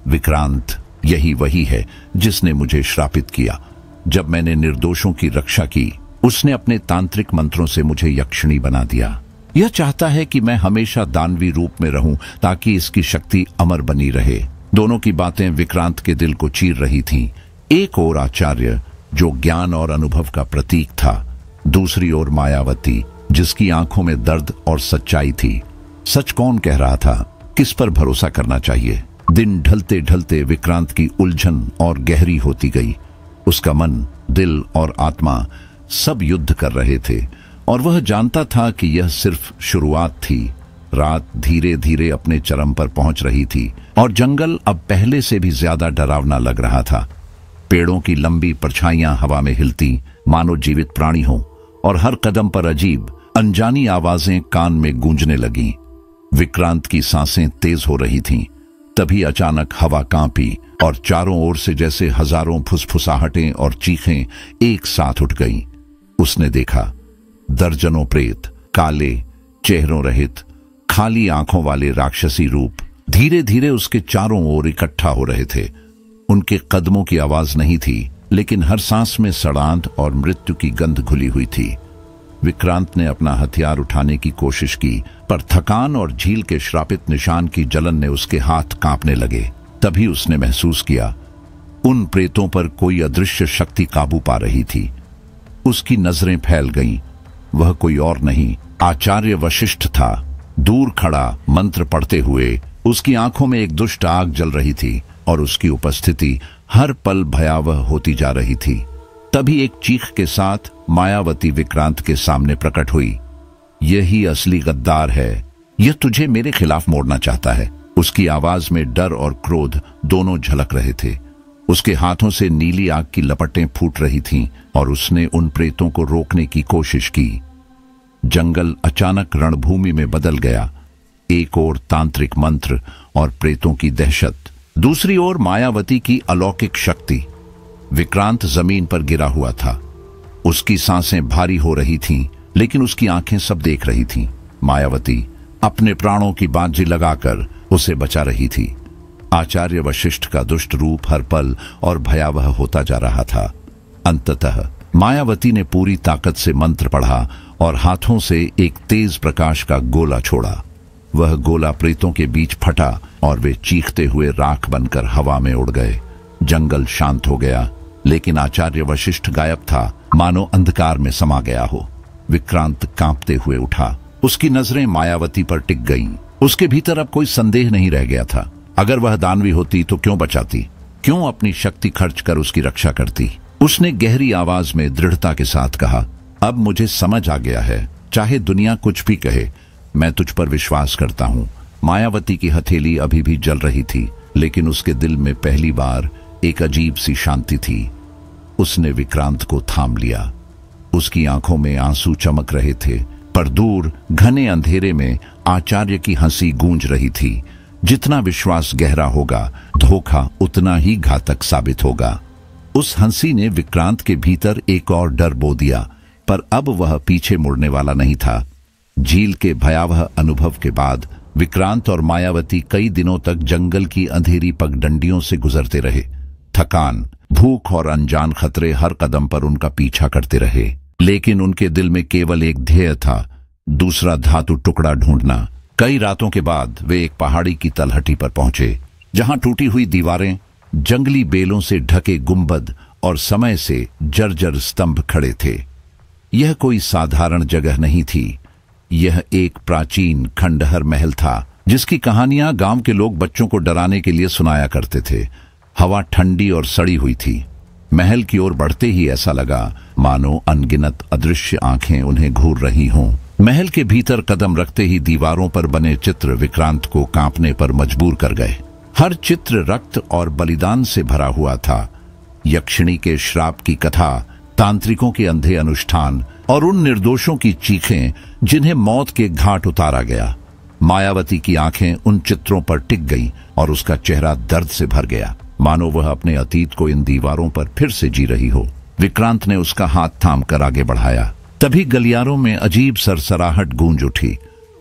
विक्रांत, यही वही है जिसने मुझे श्रापित किया। जब मैंने निर्दोषों की रक्षा की, उसने अपने तांत्रिक मंत्रों से मुझे यक्षिणी बना दिया। यह चाहता है कि मैं हमेशा दानवी रूप में रहूं ताकि इसकी शक्ति अमर बनी रहे। दोनों की बातें विक्रांत के दिल को चीर रही थीं। एक ओर आचार्य, जो ज्ञान और अनुभव का प्रतीक था, दूसरी ओर मायावती, जिसकी आंखों में दर्द और सच्चाई थी। सच कौन कह रहा था? किस पर भरोसा करना चाहिए? दिन ढलते ढलते विक्रांत की उलझन और गहरी होती गई। उसका मन, दिल और आत्मा सब युद्ध कर रहे थे और वह जानता था कि यह सिर्फ शुरुआत थी। रात धीरे धीरे अपने चरम पर पहुंच रही थी और जंगल अब पहले से भी ज्यादा डरावना लग रहा था। पेड़ों की लंबी परछाइयां हवा में हिलती, मानो जीवित प्राणी हों, और हर कदम पर अजीब अनजानी आवाजें कान में गूंजने लगीं। विक्रांत की सांसें तेज हो रही थीं। तभी अचानक हवा कांपी और चारों ओर से जैसे हजारों फुसफुसाहटें और चीखें एक साथ उठ गईं। उसने देखा, दर्जनों प्रेत, काले, चेहरों रहित, खाली आंखों वाले राक्षसी रूप धीरे धीरे उसके चारों ओर इकट्ठा हो रहे थे। उनके कदमों की आवाज नहीं थी, लेकिन हर सांस में सड़ांध और मृत्यु की गंध घुली हुई थी। विक्रांत ने अपना हथियार उठाने की कोशिश की, पर थकान और झील के श्रापित निशान की जलन ने उसके हाथ कांपने लगे। तभी उसने महसूस किया उन प्रेतों पर कोई अदृश्य शक्ति काबू पा रही थी। उसकी नजरें फैल गईं। वह कोई और नहीं, आचार्य वशिष्ठ था। दूर खड़ा मंत्र पढ़ते हुए उसकी आंखों में एक दुष्ट आग जल रही थी और उसकी उपस्थिति हर पल भयावह होती जा रही थी। तभी एक चीख के साथ मायावती विक्रांत के सामने प्रकट हुई। यही असली गद्दार है, यह तुझे मेरे खिलाफ मोड़ना चाहता है। उसकी आवाज में डर और क्रोध दोनों झलक रहे थे। उसके हाथों से नीली आग की लपटें फूट रही थीं और उसने उन प्रेतों को रोकने की कोशिश की। जंगल अचानक रणभूमि में बदल गया। एक ओर तांत्रिक मंत्र और प्रेतों की दहशत, दूसरी ओर मायावती की अलौकिक शक्ति। विक्रांत जमीन पर गिरा हुआ था। उसकी सांसें भारी हो रही थीं, लेकिन उसकी आंखें सब देख रही थीं। मायावती अपने प्राणों की बाजी लगाकर उसे बचा रही थी। आचार्य वशिष्ठ का दुष्ट रूप हर पल और भयावह होता जा रहा था। अंततः मायावती ने पूरी ताकत से मंत्र पढ़ा और हाथों से एक तेज प्रकाश का गोला छोड़ा। वह गोला प्रेतों के बीच फटा और वे चीखते हुए राख बनकर हवा में उड़ गए। जंगल शांत हो गया, लेकिन आचार्य वशिष्ठ गायब था, मानो अंधकार में समा गया हो। विक्रांत कांपते हुए उठा। उसकी नजरें मायावती पर टिक गईं। उसके भीतर अब कोई संदेह नहीं रह गया था। अगर वह दानवी होती तो क्यों बचाती, क्यों अपनी शक्ति खर्च कर उसकी रक्षा करती। उसने गहरी आवाज में दृढ़ता के साथ कहा, अब मुझे समझ आ गया है, चाहे दुनिया कुछ भी कहे, मैं तुझ पर विश्वास करता हूं। मायावती की हथेली अभी भी जल रही थी, लेकिन उसके दिल में पहली बार एक अजीब सी शांति थी। उसने विक्रांत को थाम लिया। उसकी आंखों में आंसू चमक रहे थे, पर दूर घने अंधेरे में आचार्य की हंसी गूंज रही थी। जितना विश्वास गहरा होगा, धोखा उतना ही घातक साबित होगा। उस हंसी ने विक्रांत के भीतर एक और डर बो दिया, पर अब वह पीछे मुड़ने वाला नहीं था। झील के भयावह अनुभव के बाद विक्रांत और मायावती कई दिनों तक जंगल की अंधेरी पगडंडियों से गुजरते रहे। थकान, भूख और अनजान खतरे हर कदम पर उनका पीछा करते रहे, लेकिन उनके दिल में केवल एक ध्येय था, दूसरा धातु टुकड़ा ढूंढना। कई रातों के बाद वे एक पहाड़ी की तलहटी पर पहुंचे, जहां टूटी हुई दीवारें, जंगली बेलों से ढके गुंबद और समय से जर्जर स्तंभ खड़े थे। यह कोई साधारण जगह नहीं थी। यह एक प्राचीन खंडहर महल था, जिसकी कहानियां गांव के लोग बच्चों को डराने के लिए सुनाया करते थे। हवा ठंडी और सड़ी हुई थी। महल की ओर बढ़ते ही ऐसा लगा मानो अनगिनत अदृश्य आंखें उन्हें घूर रही हों। महल के भीतर कदम रखते ही दीवारों पर बने चित्र विक्रांत को कांपने पर मजबूर कर गए। हर चित्र रक्त और बलिदान से भरा हुआ था। यक्षिणी के श्राप की कथा, तांत्रिकों के अंधे अनुष्ठान और उन निर्दोषों की चीखें जिन्हें मौत के घाट उतारा गया। मायावती की आंखें उन चित्रों पर टिक गईं और उसका चेहरा दर्द से भर गया, मानो वह अपने अतीत को इन दीवारों पर फिर से जी रही हो। विक्रांत ने उसका हाथ थामकर आगे बढ़ाया। तभी गलियारों में अजीब सरसराहट गूंज उठी।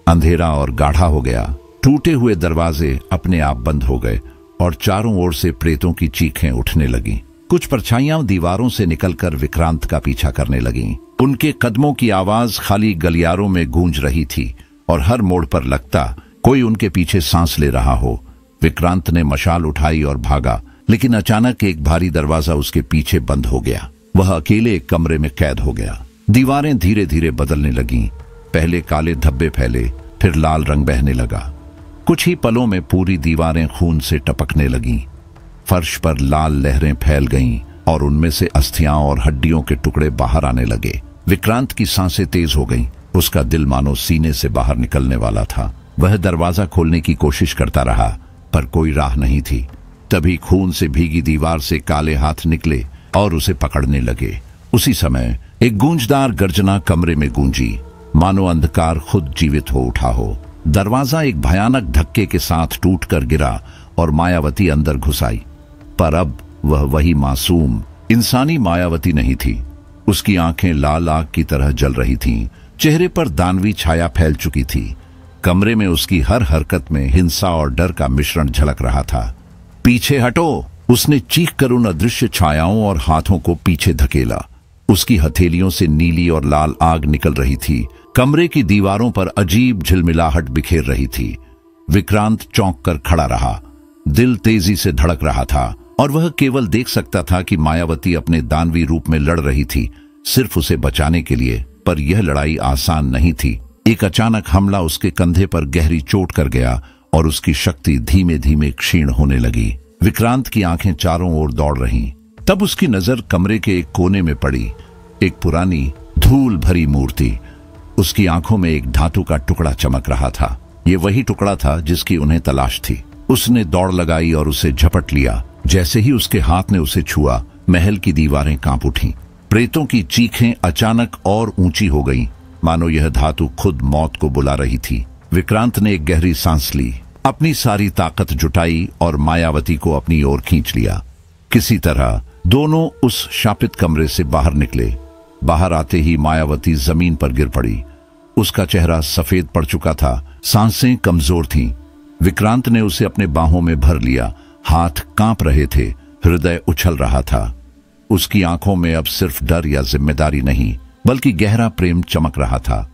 अंधेरा और गाढ़ा हो गया। टूटे हुए दरवाजे अपने आप बंद हो गए और चारों ओर से प्रेतों की चीखें उठने लगीं। कुछ परछाइयां दीवारों से निकलकर विक्रांत का पीछा करने लगीं। उनके कदमों की आवाज खाली गलियारों में गूंज रही थी और हर मोड़ पर लगता कोई उनके पीछे सांस ले रहा हो। विक्रांत ने मशाल उठाई और भागा, लेकिन अचानक एक भारी दरवाजा उसके पीछे बंद हो गया। वह अकेले एक कमरे में कैद हो गया। दीवारें धीरे धीरे बदलने लगीं। पहले काले धब्बे फैले, फिर लाल रंग बहने लगा। कुछ ही पलों में पूरी दीवारें खून से टपकने लगीं। फर्श पर लाल लहरें फैल गईं और उनमें से अस्थियां और हड्डियों के टुकड़े बाहर आने लगे। विक्रांत की सांसें तेज हो गईं। उसका दिल मानो सीने से बाहर निकलने वाला था। वह दरवाजा खोलने की कोशिश करता रहा, पर कोई राह नहीं थी। तभी खून से भीगी दीवार से काले हाथ निकले और उसे पकड़ने लगे। उसी समय एक गूंजदार गर्जना कमरे में गूंजी, मानो अंधकार खुद जीवित हो उठा हो। दरवाजा एक भयानक धक्के के साथ टूटकर गिरा और मायावती अंदर घुस आई। पर अब वह वही मासूम इंसानी मायावती नहीं थी। उसकी आंखें लाल आग की तरह जल रही थीं। चेहरे पर दानवी छाया फैल चुकी थी। कमरे में उसकी हर हरकत में हिंसा और डर का मिश्रण झलक रहा था। पीछे हटो, उसने चीख कर उन अदृश्य छायाओं और हाथों को पीछे धकेला। उसकी हथेलियों से नीली और लाल आग निकल रही थी। कमरे की दीवारों पर अजीब झिलमिलाहट बिखेर रही थी। विक्रांत चौंक कर खड़ा रहा। दिल तेजी से धड़क रहा था और वह केवल देख सकता था कि मायावती अपने दानवी रूप में लड़ रही थी, सिर्फ उसे बचाने के लिए। पर यह लड़ाई आसान नहीं थी। एक अचानक हमला उसके कंधे पर गहरी चोट कर गया और उसकी शक्ति धीमे धीमे क्षीण होने लगी। विक्रांत की आंखें चारों ओर दौड़ रहीं। तब उसकी नजर कमरे के एक कोने में पड़ी। एक पुरानी धूल भरी मूर्ति। उसकी आंखों में एक धातु का टुकड़ा चमक रहा था। ये वही टुकड़ा था जिसकी उन्हें तलाश थी। उसने दौड़ लगाई और उसे झपट लिया। जैसे ही उसके हाथ ने उसे छुआ, महल की दीवारें कांप उठीं। प्रेतों की चीखें अचानक और ऊंची हो गईं, मानो यह धातु खुद मौत को बुला रही थी। विक्रांत ने एक गहरी सांस ली, अपनी सारी ताकत जुटाई और मायावती को अपनी ओर खींच लिया। किसी तरह दोनों उस शापित कमरे से बाहर निकले। बाहर आते ही मायावती जमीन पर गिर पड़ी। उसका चेहरा सफेद पड़ चुका था, सांसें कमजोर थीं। विक्रांत ने उसे अपने बाहों में भर लिया। हाथ कांप रहे थे, हृदय उछल रहा था। उसकी आंखों में अब सिर्फ डर या जिम्मेदारी नहीं, बल्कि गहरा प्रेम चमक रहा था।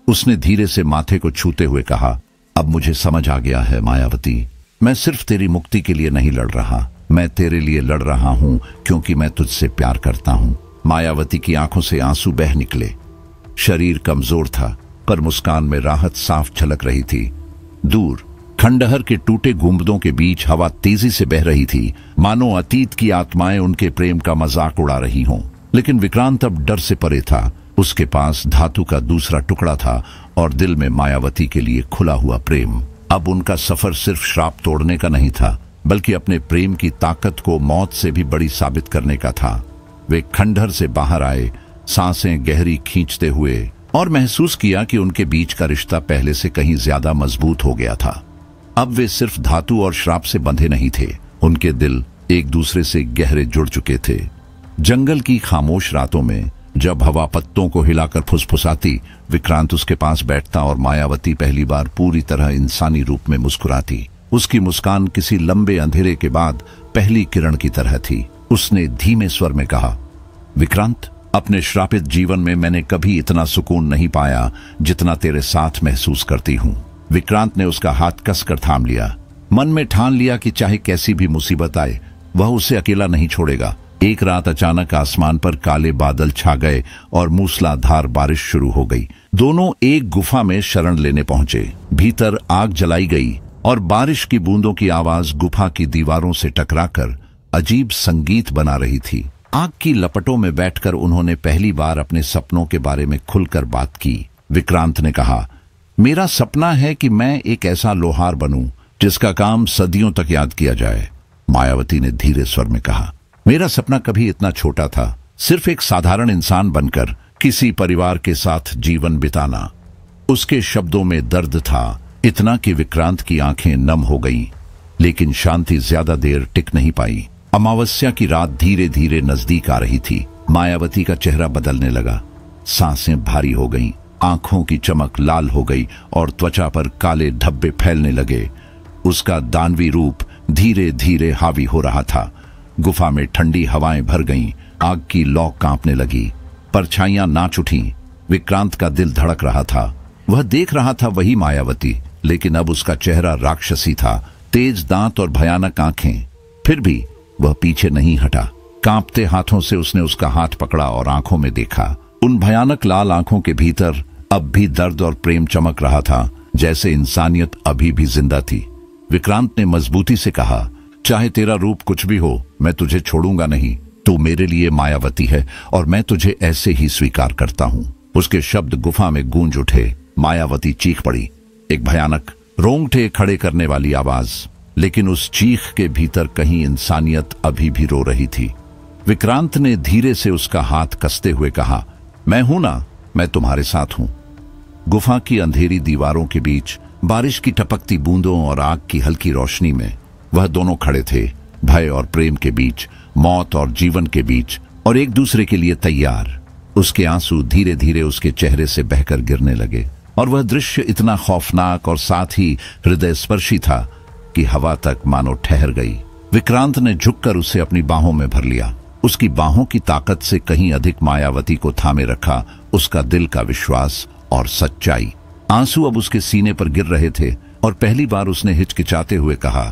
उसने धीरे से माथे को छूते हुए कहा, अब मुझे समझ आ गया है मायावती, मैं सिर्फ तेरी मुक्ति के लिए नहीं लड़ रहा, मैं तेरे लिए लड़ रहा हूं क्योंकि मैं तुझसे प्यार करता हूं। मायावती की आंखों से आंसू बह निकले। शरीर कमजोर था, पर मुस्कान में राहत साफ झलक रही थी। दूर खंडहर के टूटे गुंबदों के बीच हवा तेजी से बह रही थी, मानो अतीत की आत्माएं उनके प्रेम का मजाक उड़ा रही हों। लेकिन विक्रांत अब डर से परे था। उसके पास धातु का दूसरा टुकड़ा था और दिल में मायावती के लिए खुला हुआ प्रेम। अब उनका सफर सिर्फ श्राप तोड़ने का नहीं था, बल्कि अपने प्रेम की ताकत को मौत से भी बड़ी साबित करने का था। वे खंडहर से बाहर आए, सांसें गहरी खींचते हुए, और महसूस किया कि उनके बीच का रिश्ता पहले से कहीं ज्यादा मजबूत हो गया था। अब वे सिर्फ धातु और श्राप से बंधे नहीं थे, उनके दिल एक दूसरे से गहरे जुड़ चुके थे। जंगल की खामोश रातों में जब हवा पत्तों को हिलाकर फुसफुसाती, विक्रांत उसके पास बैठता और मायावती पहली बार पूरी तरह इंसानी रूप में मुस्कुराती। उसकी मुस्कान किसी लंबे अंधेरे के बाद पहली किरण की तरह थी। उसने धीमे स्वर में कहा, विक्रांत, अपने श्रापित जीवन में मैंने कभी इतना सुकून नहीं पाया जितना तेरे साथ महसूस करती हूँ। विक्रांत ने उसका हाथ कसकर थाम लिया। मन में ठान लिया कि चाहे कैसी भी मुसीबत आए, वह उसे अकेला नहीं छोड़ेगा। एक रात अचानक आसमान पर काले बादल छा गए और मूसलाधार बारिश शुरू हो गई। दोनों एक गुफा में शरण लेने पहुंचे। भीतर आग जलाई गई और बारिश की बूंदों की आवाज गुफा की दीवारों से टकराकर अजीब संगीत बना रही थी। आग की लपटों में बैठकर उन्होंने पहली बार अपने सपनों के बारे में खुलकर बात की। विक्रांत ने कहा, मेरा सपना है कि मैं एक ऐसा लोहार बनूं जिसका काम सदियों तक याद किया जाए। मायावती ने धीरे स्वर में कहा, मेरा सपना कभी इतना छोटा था, सिर्फ एक साधारण इंसान बनकर किसी परिवार के साथ जीवन बिताना। उसके शब्दों में दर्द था, इतना कि विक्रांत की आंखें नम हो गईं। लेकिन शांति ज्यादा देर टिक नहीं पाई। अमावस्या की रात धीरे धीरे नजदीक आ रही थी। मायावती का चेहरा बदलने लगा, सांसें भारी हो गईं, आंखों की चमक लाल हो गई और त्वचा पर काले धब्बे फैलने लगे। उसका दानवी रूप धीरे धीरे हावी हो रहा था। गुफा में ठंडी हवाएं भर गईं, आग की लौ कांपने लगी, परछाइयां नाच उठीं। विक्रांत का दिल धड़क रहा था। वह देख रहा था वही मायावती, लेकिन अब उसका चेहरा राक्षसी था, तेज दांत और भयानक आंखें। फिर भी वह पीछे नहीं हटा। कांपते हाथों से उसने उसका हाथ पकड़ा और आंखों में देखा। उन भयानक लाल आंखों के भीतर अब भी दर्द और प्रेम चमक रहा था, जैसे इंसानियत अभी भी जिंदा थी। विक्रांत ने मजबूती से कहा, चाहे तेरा रूप कुछ भी हो, मैं तुझे छोड़ूंगा नहीं। तू मेरे लिए मायावती है और मैं तुझे ऐसे ही स्वीकार करता हूँ। उसके शब्द गुफा में गूंज उठे। मायावती चीख पड़ी, एक भयानक, रोंगटे खड़े करने वाली आवाज। लेकिन उस चीख के भीतर कहीं इंसानियत अभी भी रो रही थी। विक्रांत ने धीरे से उसका हाथ कसते हुए कहा, मैं हूं ना, मैं तुम्हारे साथ हूं। गुफा की अंधेरी दीवारों के बीच, बारिश की टपकती बूंदों और आग की हल्की रोशनी में वह दोनों खड़े थे, भय और प्रेम के बीच, मौत और जीवन के बीच, और एक दूसरे के लिए तैयार। उसके आंसू धीरे धीरे उसके चेहरे से बहकर गिरने लगे। और वह दृश्य इतना खौफनाक और साथ ही हृदयस्पर्शी था कि हवा तक मानो ठहर गई। विक्रांत ने झुककर उसे अपनी बाहों में भर लिया। उसकी बाहों की ताकत से कहीं अधिक मायावती को थामे रखा उसका दिल का विश्वास और सच्चाई। आंसू अब उसके सीने पर गिर रहे थे और पहली बार उसने हिचकिचाते हुए कहा,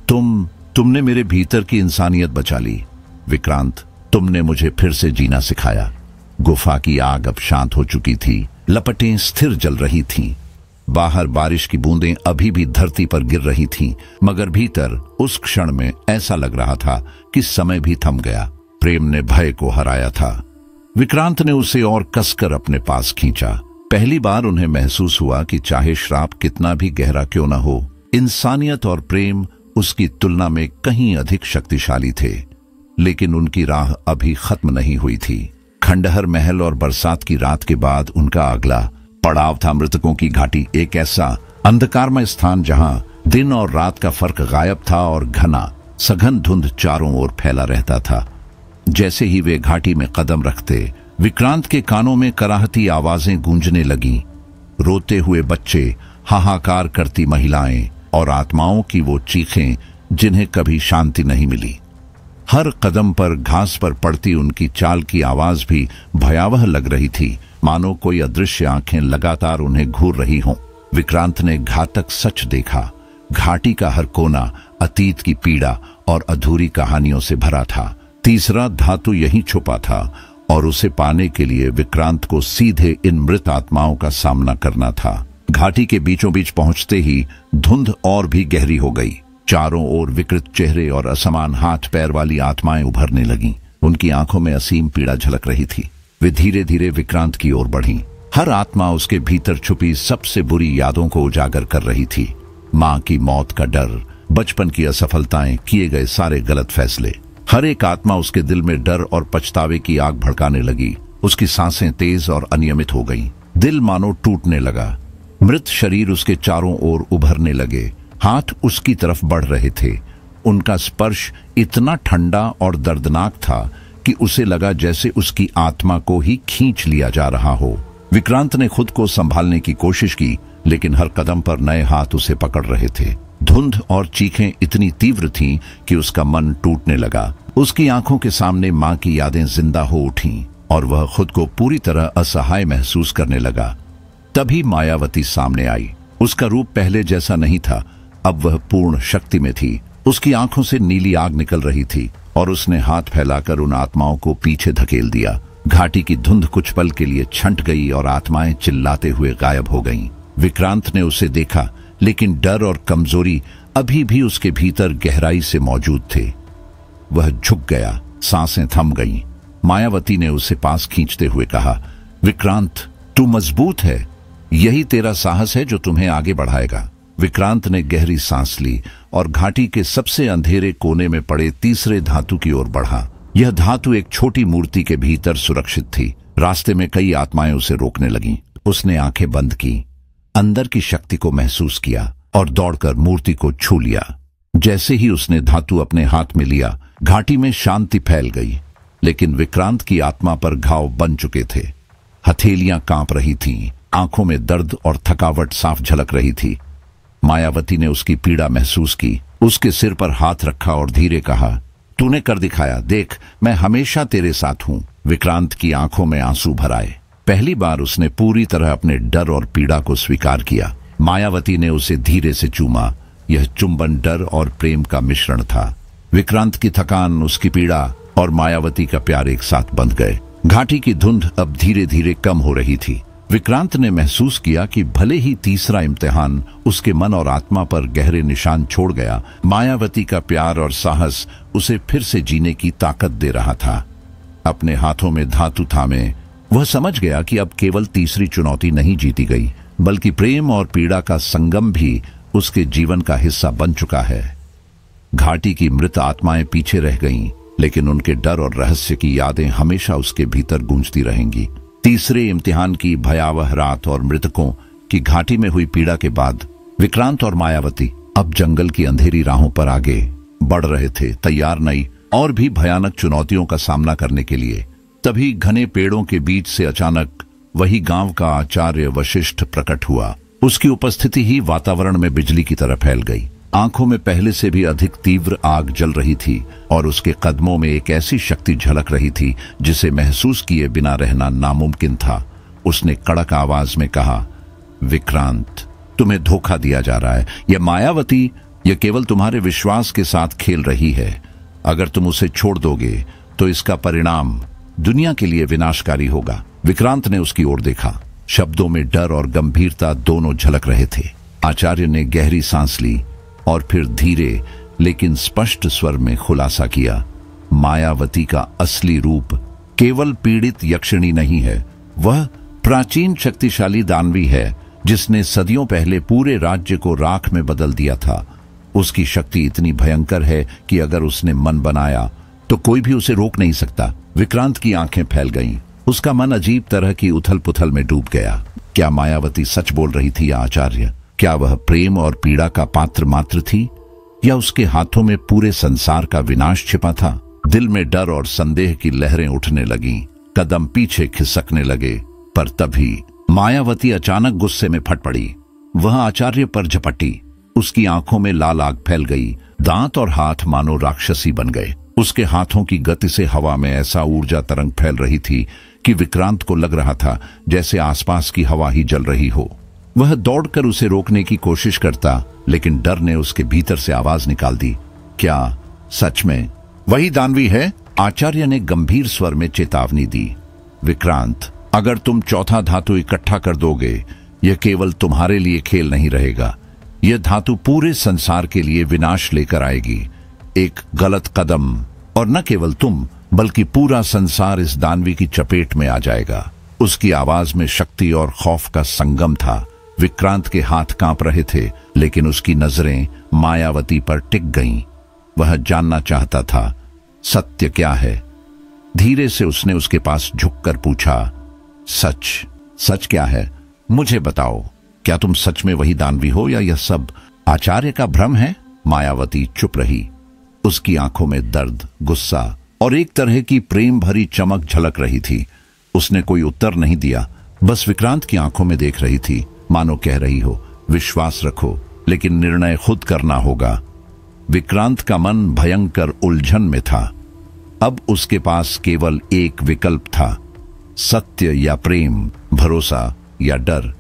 तुमने मेरे भीतर की इंसानियत बचा ली विक्रांत। तुमने मुझे फिर से जीना सिखाया। गुफा की आग अब शांत हो चुकी थी, लपटें स्थिर जल रही थीं। बाहर बारिश की बूंदें अभी भी धरती पर गिर रही थीं, मगर भीतर उस क्षण में ऐसा लग रहा था कि समय भी थम गया। प्रेम ने भय को हराया था। विक्रांत ने उसे और कसकर अपने पास खींचा। पहली बार उन्हें महसूस हुआ कि चाहे श्राप कितना भी गहरा क्यों न हो, इंसानियत और प्रेम उसकी तुलना में कहीं अधिक शक्तिशाली थे। लेकिन उनकी राह अभी खत्म नहीं हुई थी। खंडहर महल और बरसात की रात के बाद उनका अगला पड़ाव था मृतकों की घाटी। एक ऐसा अंधकारमय स्थान जहां दिन और रात का फर्क गायब था और घना सघन धुंध चारों ओर फैला रहता था। जैसे ही वे घाटी में कदम रखते, विक्रांत के कानों में कराहती आवाजें गूंजने लगीं। रोते हुए बच्चे, हाहाकार करती महिलाएं और आत्माओं की वो चीखें जिन्हें कभी शांति नहीं मिली। हर कदम पर घास पर पड़ती उनकी चाल की आवाज भी भयावह लग रही थी, मानो कोई अदृश्य आंखें लगातार उन्हें घूर रही हों। विक्रांत ने घातक सच देखा। घाटी का हर कोना अतीत की पीड़ा और अधूरी कहानियों से भरा था। तीसरा धातु यहीं छुपा था और उसे पाने के लिए विक्रांत को सीधे इन मृत आत्माओं का सामना करना था। घाटी के बीचों बीच पहुंचते ही धुंध और भी गहरी हो गई। चारों ओर विकृत चेहरे और असमान हाथ पैर वाली आत्माएं उभरने लगीं। उनकी आंखों में असीम पीड़ा झलक रही थी। वे धीरे धीरे विक्रांत की ओर बढ़ीं। हर आत्मा उसके भीतर छुपी सबसे बुरी यादों को उजागर कर रही थी। मां की मौत का डर, बचपन की असफलताएं, किए गए सारे गलत फैसले। हर एक आत्मा उसके दिल में डर और पछतावे की आग भड़काने लगी। उसकी सांसें तेज और अनियमित हो गईं। दिल मानो टूटने लगा। मृत शरीर उसके चारों ओर उभरने लगे। हाथ उसकी तरफ बढ़ रहे थे। उनका स्पर्श इतना ठंडा और दर्दनाक था कि उसे लगा जैसे उसकी आत्मा को ही खींच लिया जा रहा हो। विक्रांत ने खुद को संभालने की कोशिश की, लेकिन हर कदम पर नए हाथ उसे पकड़ रहे थे। धुंध और चीखें इतनी तीव्र थीं कि उसका मन टूटने लगा। उसकी आंखों के सामने मां की यादें जिंदा हो उठीं और वह खुद को पूरी तरह असहाय महसूस करने लगा। तभी मायावती सामने आई। उसका रूप पहले जैसा नहीं था। अब वह पूर्ण शक्ति में थी। उसकी आंखों से नीली आग निकल रही थी और उसने हाथ फैलाकर उन आत्माओं को पीछे धकेल दिया। घाटी की धुंध कुछ पल के लिए छंट गई और आत्माएं चिल्लाते हुए गायब हो गईं। विक्रांत ने उसे देखा, लेकिन डर और कमजोरी अभी भी उसके भीतर गहराई से मौजूद थे। वह झुक गया, सांसें थम गईं। मायावती ने उसे पास खींचते हुए कहा, विक्रांत, तू मजबूत है। यही तेरा साहस है जो तुम्हें आगे बढ़ाएगा। विक्रांत ने गहरी सांस ली और घाटी के सबसे अंधेरे कोने में पड़े तीसरे धातु की ओर बढ़ा। यह धातु एक छोटी मूर्ति के भीतर सुरक्षित थी। रास्ते में कई आत्माएं उसे रोकने लगीं। उसने आंखें बंद की, अंदर की शक्ति को महसूस किया और दौड़कर मूर्ति को छू लिया। जैसे ही उसने धातु अपने हाथ में लिया, घाटी में शांति फैल गई। लेकिन विक्रांत की आत्मा पर घाव बन चुके थे। हथेलियां कांप रही थीं, आंखों में दर्द और थकावट साफ झलक रही थी। मायावती ने उसकी पीड़ा महसूस की, उसके सिर पर हाथ रखा और धीरे कहा, तूने कर दिखाया। देख, मैं हमेशा तेरे साथ हूं। विक्रांत की आंखों में आंसू भर आए। पहली बार उसने पूरी तरह अपने डर और पीड़ा को स्वीकार किया। मायावती ने उसे धीरे से चूमा। यह चुंबन डर और प्रेम का मिश्रण था। विक्रांत की थकान, उसकी पीड़ा और मायावती का प्यार एक साथ बंध गए। घाटी की धुंध अब धीरे धीरे कम हो रही थी। विक्रांत ने महसूस किया कि भले ही तीसरा इम्तिहान उसके मन और आत्मा पर गहरे निशान छोड़ गया, मायावती का प्यार और साहस उसे फिर से जीने की ताकत दे रहा था। अपने हाथों में धातु थामे वह समझ गया कि अब केवल तीसरी चुनौती नहीं जीती गई, बल्कि प्रेम और पीड़ा का संगम भी उसके जीवन का हिस्सा बन चुका है। घाटी की मृत आत्माएं पीछे रह गईं, लेकिन उनके डर और रहस्य की यादें हमेशा उसके भीतर गूंजती रहेंगी। तीसरे इम्तिहान की भयावह रात और मृतकों की घाटी में हुई पीड़ा के बाद विक्रांत और मायावती अब जंगल की अंधेरी राहों पर आगे बढ़ रहे थे, तैयार नई और भी भयानक चुनौतियों का सामना करने के लिए। तभी घने पेड़ों के बीच से अचानक वही गांव का आचार्य वशिष्ठ प्रकट हुआ। उसकी उपस्थिति ही वातावरण में बिजली की तरह फैल गई। आंखों में पहले से भी अधिक तीव्र आग जल रही थी और उसके कदमों में एक ऐसी शक्ति झलक रही थी जिसे महसूस किए बिना रहना नामुमकिन था। उसने कड़क आवाज में कहा, विक्रांत, तुम्हें धोखा दिया जा रहा है। यह मायावती यह केवल तुम्हारे विश्वास के साथ खेल रही है। अगर तुम उसे छोड़ दोगे तो इसका परिणाम दुनिया के लिए विनाशकारी होगा। विक्रांत ने उसकी ओर देखा। शब्दों में डर और गंभीरता दोनों झलक रहे थे। आचार्य ने गहरी सांस ली और फिर धीरे लेकिन स्पष्ट स्वर में खुलासा किया, मायावती का असली रूप केवल पीड़ित यक्षिणी नहीं है, वह प्राचीन शक्तिशाली दानवी है जिसने सदियों पहले पूरे राज्य को राख में बदल दिया था। उसकी शक्ति इतनी भयंकर है कि अगर उसने मन बनाया तो कोई भी उसे रोक नहीं सकता। विक्रांत की आंखें फैल गईं। उसका मन अजीब तरह की उथल पुथल में डूब गया। क्या मायावती सच बोल रही थी या आचार्य? क्या वह प्रेम और पीड़ा का पात्र मात्र थी या उसके हाथों में पूरे संसार का विनाश छिपा था? दिल में डर और संदेह की लहरें उठने लगीं। कदम पीछे खिसकने लगे, पर तभी मायावती अचानक गुस्से में फट पड़ी। वह आचार्य पर झपटी। उसकी आंखों में लाल आग फैल गई। दांत और हाथ मानो राक्षसी बन गए। उसके हाथों की गति से हवा में ऐसा ऊर्जा तरंग फैल रही थी कि विक्रांत को लग रहा था जैसे आसपास की हवा ही जल रही हो। वह दौड़कर उसे रोकने की कोशिश करता, लेकिन डर ने उसके भीतर से आवाज निकाल दी, क्या सच में वही दानवी है? आचार्य ने गंभीर स्वर में चेतावनी दी, विक्रांत, अगर तुम चौथा धातु इकट्ठा कर दोगे, यह केवल तुम्हारे लिए खेल नहीं रहेगा। यह धातु पूरे संसार के लिए विनाश लेकर आएगी। एक गलत कदम और न केवल तुम बल्कि पूरा संसार इस दानवी की चपेट में आ जाएगा। उसकी आवाज में शक्ति और खौफ का संगम था। विक्रांत के हाथ कांप रहे थे, लेकिन उसकी नजरें मायावती पर टिक गईं। वह जानना चाहता था सत्य क्या है। धीरे से उसने उसके पास झुककर पूछा, सच क्या है? मुझे बताओ, क्या तुम सच में वही दानवी हो या यह सब आचार्य का भ्रम है? मायावती चुप रही। उसकी आंखों में दर्द, गुस्सा और एक तरह की प्रेम भरी चमक झलक रही थी। उसने कोई उत्तर नहीं दिया, बस विक्रांत की आंखों में देख रही थी, मानो कह रही हो, विश्वास रखो, लेकिन निर्णय खुद करना होगा। विक्रांत का मन भयंकर उलझन में था। अब उसके पास केवल एक विकल्प था, सत्य या प्रेम, भरोसा या डर।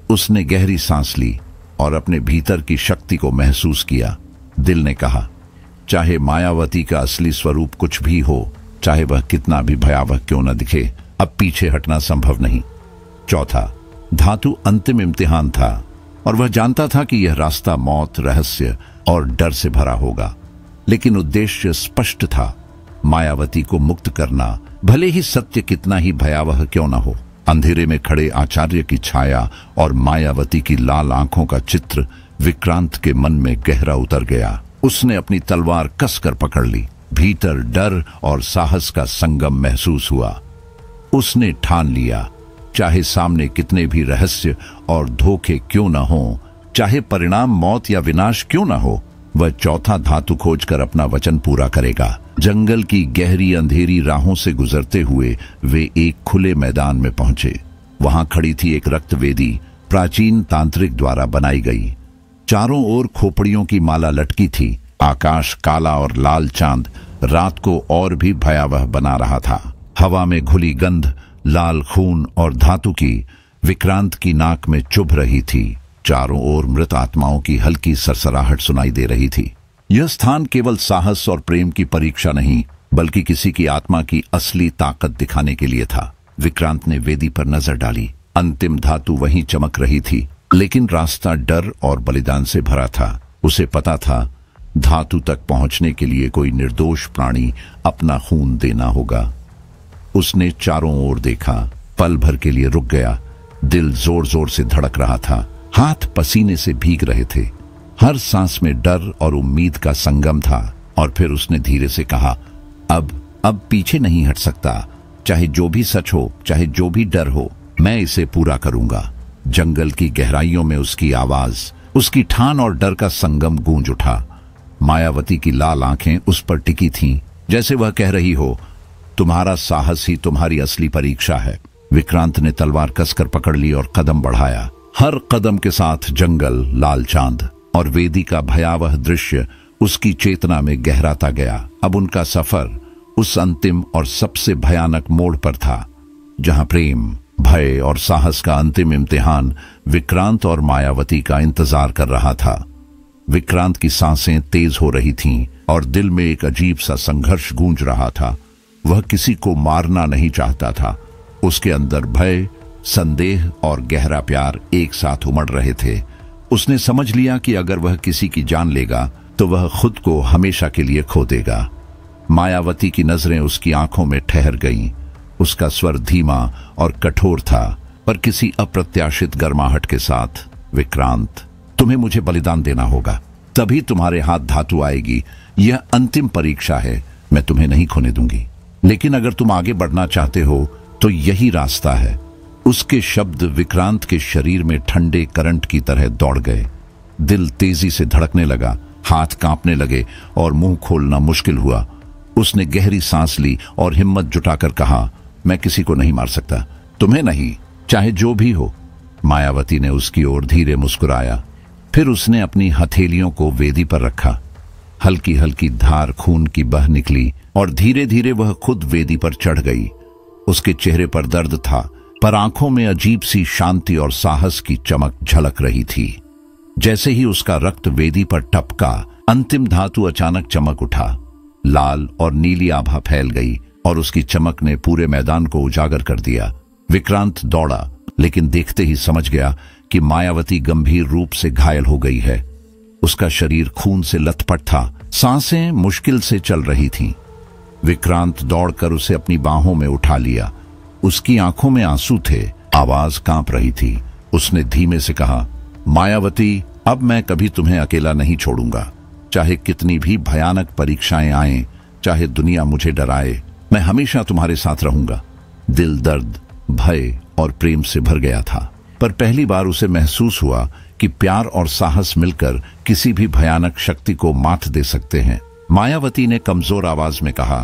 उसने गहरी सांस ली और अपने भीतर की शक्ति को महसूस किया। दिल ने कहा, चाहे मायावती का असली स्वरूप कुछ भी हो, चाहे वह कितना भी भयावह क्यों न दिखे, अब पीछे हटना संभव नहीं। चौथा धातु अंतिम इम्तिहान था और वह जानता था कि यह रास्ता मौत, रहस्य और डर से भरा होगा, लेकिन उद्देश्य स्पष्ट था, मायावती को मुक्त करना, भले ही सत्य कितना ही भयावह क्यों न हो। अंधेरे में खड़े आचार्य की छाया और मायावती की लाल आंखों का चित्र विक्रांत के मन में गहरा उतर गया। उसने अपनी तलवार कसकर पकड़ ली। भीतर डर और साहस का संगम महसूस हुआ। उसने ठान लिया, चाहे सामने कितने भी रहस्य और धोखे क्यों न हो, चाहे परिणाम मौत या विनाश क्यों न हो, वह चौथा धातु खोजकर अपना वचन पूरा करेगा। जंगल की गहरी अंधेरी राहों से गुजरते हुए वे एक खुले मैदान में पहुंचे। वहां खड़ी थी एक रक्तवेदी, प्राचीन तांत्रिक द्वारा बनाई गई। चारों ओर खोपड़ियों की माला लटकी थी। आकाश काला और लाल चांद रात को और भी भयावह बना रहा था। हवा में घुली गंध, लाल खून और धातु की विक्रांत की नाक में चुभ रही थी। चारों ओर मृत आत्माओं की हल्की सरसराहट सुनाई दे रही थी। यह स्थान केवल साहस और प्रेम की परीक्षा नहीं, बल्कि किसी की आत्मा की असली ताकत दिखाने के लिए था। विक्रांत ने वेदी पर नजर डाली। अंतिम धातु वहीं चमक रही थी, लेकिन रास्ता डर और बलिदान से भरा था। उसे पता था धातु तक पहुंचने के लिए कोई निर्दोष प्राणी अपना खून देना होगा। उसने चारों ओर देखा, पल भर के लिए रुक गया। दिल जोर जोर से धड़क रहा था, हाथ पसीने से भीग रहे थे। हर सांस में डर और उम्मीद का संगम था। और फिर उसने धीरे से कहा, अब पीछे नहीं हट सकता। चाहे जो भी सच हो, चाहे जो भी डर हो, मैं इसे पूरा करूंगा। जंगल की गहराइयों में उसकी आवाज, उसकी ठान और डर का संगम गूंज उठा। मायावती की लाल आंखें उस पर टिकी थीं, जैसे वह कह रही हो, तुम्हारा साहस ही तुम्हारी असली परीक्षा है। विक्रांत ने तलवार कसकर पकड़ ली और कदम बढ़ाया। हर कदम के साथ जंगल, लाल चांद और वेदी का भयावह दृश्य उसकी चेतना में गहराता गया। अब उनका सफर उस अंतिम और सबसे भयानक मोड़ पर था, जहां प्रेम, भय और साहस का अंतिम इम्तिहान विक्रांत और मायावती का इंतजार कर रहा था। विक्रांत की सांसें तेज हो रही थीं और दिल में एक अजीब सा संघर्ष गूंज रहा था। वह किसी को मारना नहीं चाहता था। उसके अंदर भय, संदेह और गहरा प्यार एक साथ उमड़ रहे थे। उसने समझ लिया कि अगर वह किसी की जान लेगा तो वह खुद को हमेशा के लिए खो देगा। मायावती की नजरें उसकी आंखों में ठहर गईं। उसका स्वर धीमा और कठोर था, पर किसी अप्रत्याशित गर्माहट के साथ। विक्रांत, तुम्हें मुझे बलिदान देना होगा, तभी तुम्हारे हाथ धातु आएगी। यह अंतिम परीक्षा है, मैं तुम्हें नहीं खोने दूंगी। लेकिन अगर तुम आगे बढ़ना चाहते हो तो यही रास्ता है। उसके शब्द विक्रांत के शरीर में ठंडे करंट की तरह दौड़ गए। दिल तेजी से धड़कने लगा, हाथ कांपने लगे और मुंह खोलना मुश्किल हुआ। उसने गहरी सांस ली और हिम्मत जुटाकर कहा, मैं किसी को नहीं मार सकता, तुम्हें नहीं, चाहे जो भी हो। मायावती ने उसकी ओर धीरे मुस्कुराया। फिर उसने अपनी हथेलियों को वेदी पर रखा। हल्की हल्की धार खून की बह निकली और धीरे धीरे वह खुद वेदी पर चढ़ गई। उसके चेहरे पर दर्द था, पर आंखों में अजीब सी शांति और साहस की चमक झलक रही थी। जैसे ही उसका रक्त वेदी पर टपका, अंतिम धातु अचानक चमक उठा। लाल और नीली आभा फैल गई और उसकी चमक ने पूरे मैदान को उजागर कर दिया। विक्रांत दौड़ा, लेकिन देखते ही समझ गया कि मायावती गंभीर रूप से घायल हो गई है। उसका शरीर खून से लथपथ था, सांसें मुश्किल से चल रही थीं। विक्रांत दौड़कर उसे अपनी बाहों में उठा लिया। उसकी आंखों में आंसू थे, आवाज कांप रही थी। उसने धीमे से कहा, मायावती, अब मैं कभी तुम्हें अकेला नहीं छोड़ूंगा। चाहे कितनी भी भयानक परीक्षाएं आएं, चाहे दुनिया मुझे डराए, मैं हमेशा तुम्हारे साथ रहूंगा। दिल दर्द, भय और प्रेम से भर गया था, पर पहली बार उसे महसूस हुआ कि प्यार और साहस मिलकर किसी भी भयानक शक्ति को मात दे सकते हैं। मायावती ने कमजोर आवाज में कहा,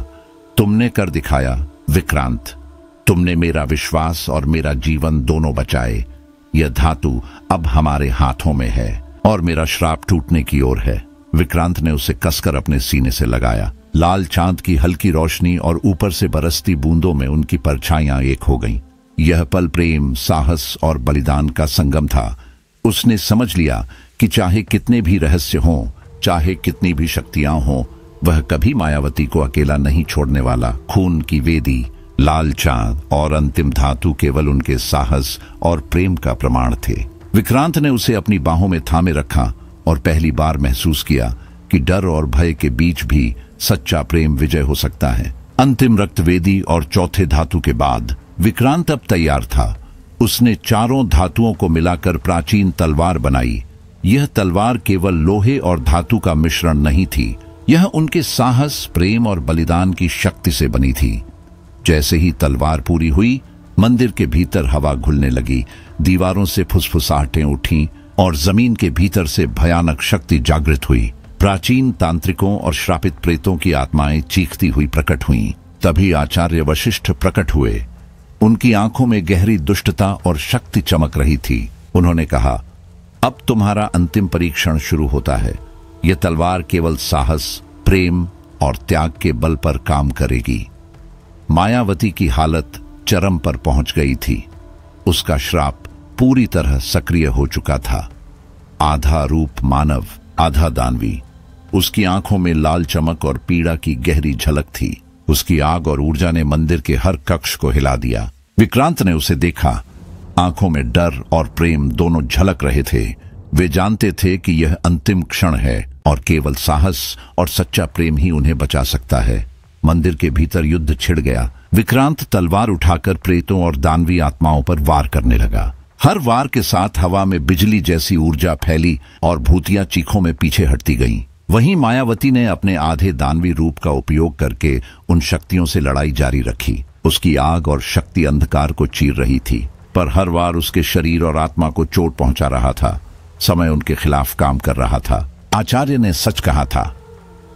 तुमने कर दिखाया विक्रांत। तुमने मेरा विश्वास और मेरा जीवन दोनों बचाए। यह धातु अब हमारे हाथों में है और मेरा श्राप टूटने की ओर है। विक्रांत ने उसे कसकर अपने सीने से लगाया। लाल चांद की हल्की रोशनी और ऊपर से बरसती बूंदों में उनकी परछाइयां एक हो गईं। यह पल प्रेम, साहस और बलिदान का संगम था। उसने समझ लिया कि चाहे कितने भी रहस्य हों, चाहे कितनी भी शक्तियां हों, वह कभी मायावती को अकेला नहीं छोड़ने वाला। खून की वेदी, लाल चांद और अंतिम धातु केवल उनके साहस और प्रेम का प्रमाण थे। विक्रांत ने उसे अपनी बाहों में थामे रखा और पहली बार महसूस किया कि डर और भय के बीच भी सच्चा प्रेम विजय हो सकता है। अंतिम रक्तवेदी और चौथे धातु के बाद विक्रांत अब तैयार था। उसने चारों धातुओं को मिलाकर प्राचीन तलवार बनाई। यह तलवार केवल लोहे और धातु का मिश्रण नहीं थी, यह उनके साहस, प्रेम और बलिदान की शक्ति से बनी थी। जैसे ही तलवार पूरी हुई, मंदिर के भीतर हवा घुलने लगी, दीवारों से फुसफुसाहटें उठीं और जमीन के भीतर से भयानक शक्ति जागृत हुई। प्राचीन तांत्रिकों और श्रापित प्रेतों की आत्माएं चीखती हुई प्रकट हुईं। तभी आचार्य वशिष्ठ प्रकट हुए। उनकी आंखों में गहरी दुष्टता और शक्ति चमक रही थी। उन्होंने कहा, अब तुम्हारा अंतिम परीक्षण शुरू होता है। यह तलवार केवल साहस, प्रेम और त्याग के बल पर काम करेगी। मायावती की हालत चरम पर पहुंच गई थी। उसका श्राप पूरी तरह सक्रिय हो चुका था। आधा रूप मानव, आधा दानवी। उसकी आंखों में लाल चमक और पीड़ा की गहरी झलक थी। उसकी आग और ऊर्जा ने मंदिर के हर कक्ष को हिला दिया। विक्रांत ने उसे देखा। आंखों में डर और प्रेम दोनों झलक रहे थे। वे जानते थे कि यह अंतिम क्षण है और केवल साहस और सच्चा प्रेम ही उन्हें बचा सकता है। मंदिर के भीतर युद्ध छिड़ गया। विक्रांत तलवार उठाकर प्रेतों और दानवी आत्माओं पर वार करने लगा। हर वार के साथ हवा में बिजली जैसी ऊर्जा फैली और भूतियां चीखों में पीछे हटती गईं। वहीं मायावती ने अपने आधे दानवी रूप का उपयोग करके उन शक्तियों से लड़ाई जारी रखी। उसकी आग और शक्ति अंधकार को चीर रही थी, पर हर वार उसके शरीर और आत्मा को चोट पहुंचा रहा था। समय उनके खिलाफ काम कर रहा था। आचार्य ने सच कहा था,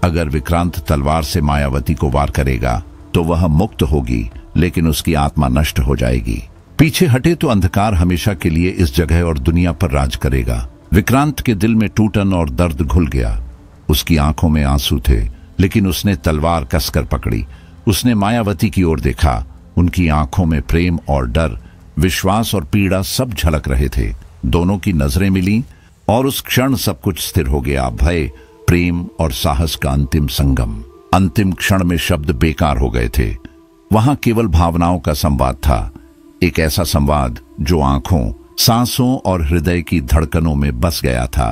अगर विक्रांत तलवार से मायावती को वार करेगा तो वह मुक्त होगी, लेकिन उसकी आत्मा नष्ट हो जाएगी। पीछे हटे तो अंधकार हमेशा के लिए इस जगह और दुनिया पर राज करेगा। विक्रांत के दिल में टूटन और दर्द घुल गया। उसकी आंखों में आंसू थे, लेकिन उसने तलवार कसकर पकड़ी। उसने मायावती की ओर देखा। उनकी आंखों में प्रेम और डर, विश्वास और पीड़ा सब झलक रहे थे। दोनों की नजरें मिली और उस क्षण सब कुछ स्थिर हो गया। भय, प्रेम और साहस का अंतिम संगम। अंतिम क्षण में शब्द बेकार हो गए थे। वहां केवल भावनाओं का संवाद था, एक ऐसा संवाद जो आंखों, सांसों और हृदय की धड़कनों में बस गया था।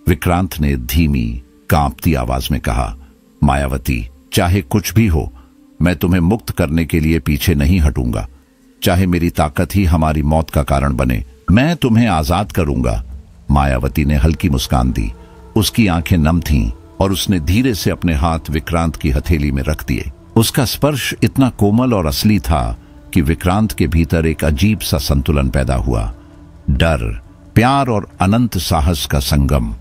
विक्रांत ने धीमी, कांपती आवाज में कहा, मायावती, चाहे कुछ भी हो, मैं तुम्हें मुक्त करने के लिए पीछे नहीं हटूंगा। चाहे मेरी ताकत ही हमारी मौत का कारण बने, मैं तुम्हें आजाद करूंगा। मायावती ने हल्की मुस्कान दी। उसकी आंखें नम थीं और उसने धीरे से अपने हाथ विक्रांत की हथेली में रख दिए। उसका स्पर्श इतना कोमल और असली था कि विक्रांत के भीतर एक अजीब सा संतुलन पैदा हुआ। डर, प्यार और अनंत साहस का संगम।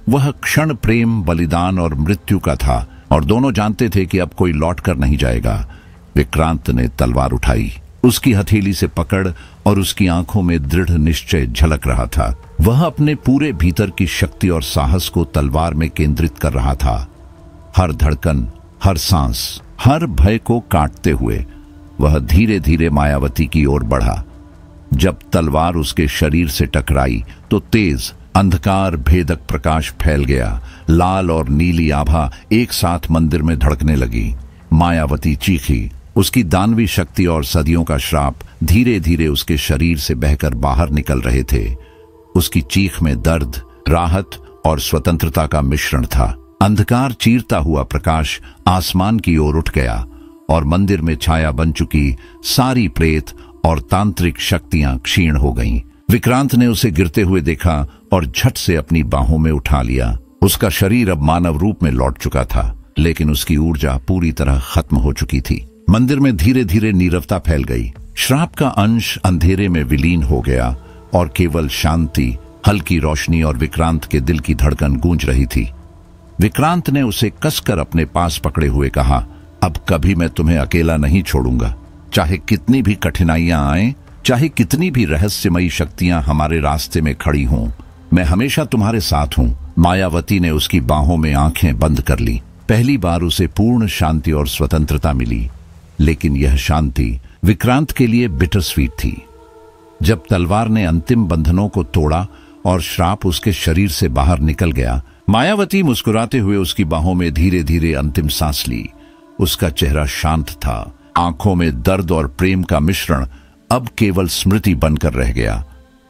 वह क्षण प्रेम, बलिदान और मृत्यु का था, और दोनों जानते थे कि अब कोई लौट कर नहीं जाएगा। विक्रांत ने तलवार उठाई, उसकी हथेली से पकड़, और उसकी आंखों में दृढ़ निश्चय झलक रहा था। वह अपने पूरे भीतर की शक्ति और साहस को तलवार में केंद्रित कर रहा था। हर धड़कन, हर सांस, हर भय को काटते हुए वह धीरे धीरे मायावती की ओर बढ़ा। जब तलवार उसके शरीर से टकराई तो तेज, अंधकार भेदक प्रकाश फैल गया। लाल और नीली आभा एक साथ मंदिर में धड़कने लगी। मायावती चीखी। उसकी दानवी शक्ति और सदियों का श्राप धीरे धीरे उसके शरीर से बहकर बाहर निकल रहे थे। उसकी चीख में दर्द, राहत और स्वतंत्रता का मिश्रण था। अंधकार चीरता हुआ प्रकाश आसमान की ओर उठ गया और मंदिर में छाया बन चुकी सारी प्रेत और तांत्रिक शक्तियां क्षीण हो गईं। विक्रांत ने उसे गिरते हुए देखा और झट से अपनी बाहों में उठा लिया। उसका शरीर अब मानव रूप में लौट चुका था, लेकिन उसकी ऊर्जा पूरी तरह खत्म हो चुकी थी। मंदिर में धीरे धीरे नीरवता फैल गई। श्राप का अंश अंधेरे में विलीन हो गया और केवल शांति, हल्की रोशनी और विक्रांत के दिल की धड़कन गूंज रही थी। विक्रांत ने उसे कसकर अपने पास पकड़े हुए कहा, अब कभी मैं तुम्हें अकेला नहीं छोड़ूंगा। चाहे कितनी भी कठिनाइयां आए, चाहे कितनी भी रहस्यमयी शक्तियां हमारे रास्ते में खड़ी हों, मैं हमेशा तुम्हारे साथ हूं। मायावती ने उसकी बाहों में आंखें बंद कर ली। पहली बार उसे पूर्ण शांति और स्वतंत्रता मिली, लेकिन यह शांति विक्रांत के लिए बिटर स्वीट थी। जब तलवार ने अंतिम बंधनों को तोड़ा और श्राप उसके शरीर से बाहर निकल गया, मायावती मुस्कुराते हुए उसकी बाहों में धीरे धीरे अंतिम सांस ली। उसका चेहरा शांत था, आंखों में दर्द और प्रेम का मिश्रण अब केवल स्मृति बनकर रह गया।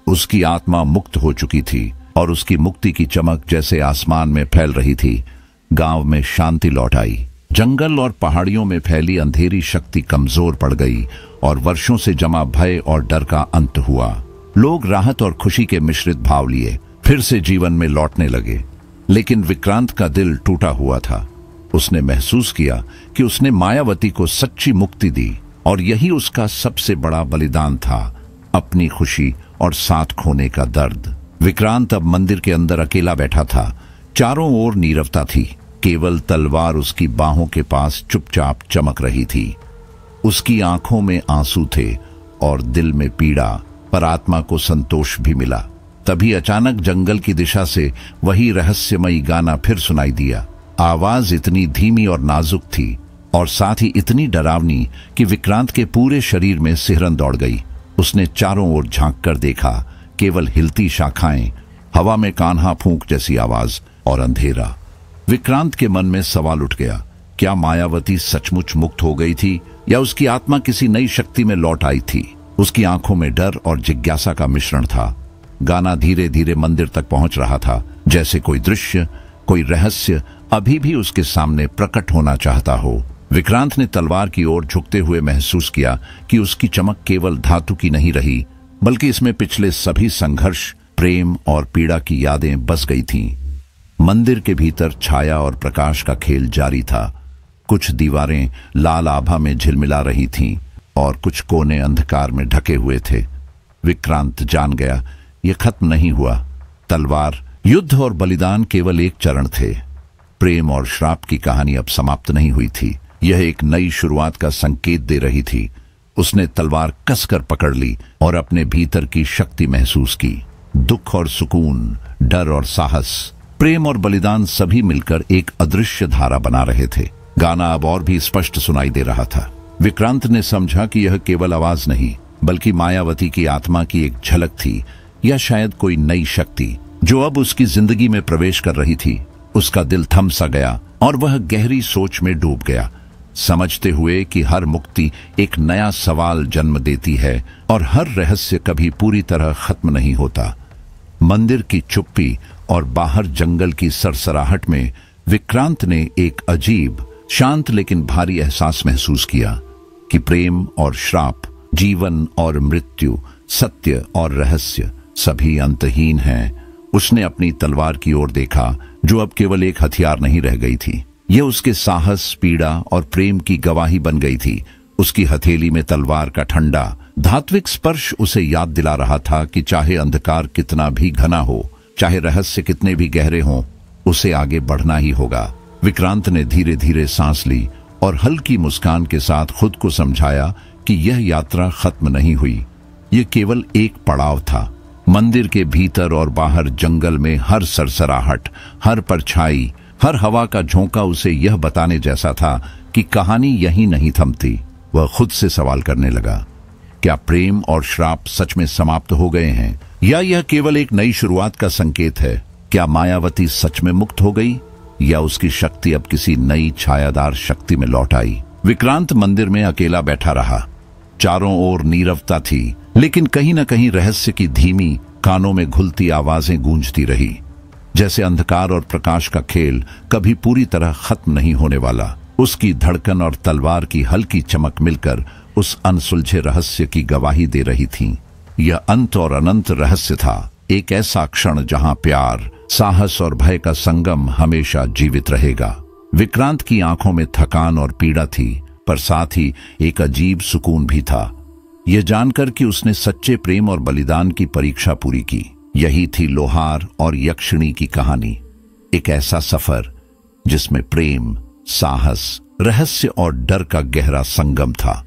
उसकी आत्मा मुक्त हो चुकी थी और उसकी मुक्ति की चमक जैसे आसमान में फैल रही थी। गांव में शांति लौट आई। जंगल और पहाड़ियों में फैली अंधेरी शक्ति कमजोर पड़ गई और वर्षों से जमा भय और डर का अंत हुआ। लोग राहत और खुशी के मिश्रित भाव लिए फिर से जीवन में लौटने लगे। लेकिन विक्रांत का दिल टूटा हुआ था। उसने महसूस किया कि उसने मायावती को सच्ची मुक्ति दी और यही उसका सबसे बड़ा बलिदान था, अपनी खुशी और साथ खोने का दर्द। विक्रांत अब मंदिर के अंदर अकेला बैठा था। चारों ओर नीरवता थी। केवल तलवार उसकी बाहों के पास चुपचाप चमक रही थी। उसकी आंखों में आंसू थे और दिल में पीड़ा, पर आत्मा को संतोष भी मिला। तभी अचानक जंगल की दिशा से वही रहस्यमयी गाना फिर सुनाई दिया। आवाज इतनी धीमी और नाजुक थी और साथ ही इतनी डरावनी कि विक्रांत के पूरे शरीर में सिहरन दौड़ गई। उसने चारों ओर झांक कर देखा, केवल हिलती शाखाएं, हवा में कान्हा फूंक जैसी आवाज और अंधेरा। विक्रांत के मन में सवाल उठ गया, क्या मायावती सचमुच मुक्त हो गई थी या उसकी आत्मा किसी नई शक्ति में लौट आई थी? उसकी आंखों में डर और जिज्ञासा का मिश्रण था। गाना धीरे धीरे मंदिर तक पहुंच रहा था, जैसे कोई दृश्य, कोई रहस्य अभी भी उसके सामने प्रकट होना चाहता हो। विक्रांत ने तलवार की ओर झुकते हुए महसूस किया कि उसकी चमक केवल धातु की नहीं रही, बल्कि इसमें पिछले सभी संघर्ष, प्रेम और पीड़ा की यादें बस गई थीं। मंदिर के भीतर छाया और प्रकाश का खेल जारी था। कुछ दीवारें लाल आभा में झिलमिला रही थीं और कुछ कोने अंधकार में ढके हुए थे। विक्रांत जान गया, यह खत्म नहीं हुआ। तलवार, युद्ध और बलिदान केवल एक चरण थे। प्रेम और श्राप की कहानी अब समाप्त नहीं हुई थी। यह एक नई शुरुआत का संकेत दे रही थी। उसने तलवार कसकर पकड़ ली और अपने भीतर की शक्ति महसूस की। दुख और सुकून, डर और साहस, प्रेम और बलिदान सभी मिलकर एक अदृश्य धारा बना रहे थे। गाना अब और भी स्पष्ट सुनाई दे रहा था। विक्रांत ने समझा कि यह केवल आवाज नहीं, बल्कि मायावती की आत्मा की एक झलक थी, या शायद कोई नई शक्ति जो अब उसकी जिंदगी में प्रवेश कर रही थी। उसका दिल थम सा गया और वह गहरी सोच में डूब गया, समझते हुए कि हर मुक्ति एक नया सवाल जन्म देती है और हर रहस्य कभी पूरी तरह खत्म नहीं होता। मंदिर की चुप्पी और बाहर जंगल की सरसराहट में विक्रांत ने एक अजीब, शांत लेकिन भारी एहसास महसूस किया कि प्रेम और श्राप, जीवन और मृत्यु, सत्य और रहस्य सभी अंतहीन हैं। उसने अपनी तलवार की ओर देखा, जो अब केवल एक हथियार नहीं रह गई थी। यह उसके साहस, पीड़ा और प्रेम की गवाही बन गई थी। उसकी हथेली में तलवार का ठंडा, धात्विक स्पर्श उसे याद दिला रहा था कि चाहे अंधकार कितना भी घना हो, चाहे रहस्य कितने भी गहरे हों, उसे आगे बढ़ना ही होगा। विक्रांत ने धीरे धीरे सांस ली और हल्की मुस्कान के साथ खुद को समझाया कि यह यात्रा खत्म नहीं हुई, यह केवल एक पड़ाव था। मंदिर के भीतर और बाहर जंगल में हर सरसराहट, हर परछाई, हर हवा का झोंका उसे यह बताने जैसा था कि कहानी यहीं नहीं थमती। वह खुद से सवाल करने लगा, क्या प्रेम और श्राप सच में समाप्त हो गए हैं, या यह केवल एक नई शुरुआत का संकेत है? क्या मायावती सच में मुक्त हो गई, या उसकी शक्ति अब किसी नई छायादार शक्ति में लौट आई? विक्रांत मंदिर में अकेला बैठा रहा। चारों ओर नीरवता थी, लेकिन कहीं न कहीं रहस्य की धीमी, कानों में घुलती आवाजें गूंजती रही, जैसे अंधकार और प्रकाश का खेल कभी पूरी तरह खत्म नहीं होने वाला। उसकी धड़कन और तलवार की हल्की चमक मिलकर उस अनसुलझे रहस्य की गवाही दे रही थीं। यह अंत और अनंत रहस्य था, एक ऐसा क्षण जहां प्यार, साहस और भय का संगम हमेशा जीवित रहेगा। विक्रांत की आंखों में थकान और पीड़ा थी, पर साथ ही एक अजीब सुकून भी था, यह जानकर कि उसने सच्चे प्रेम और बलिदान की परीक्षा पूरी की। यही थी लोहार और यक्षिणी की कहानी, एक ऐसा सफर जिसमें प्रेम, साहस, रहस्य और डर का गहरा संगम था।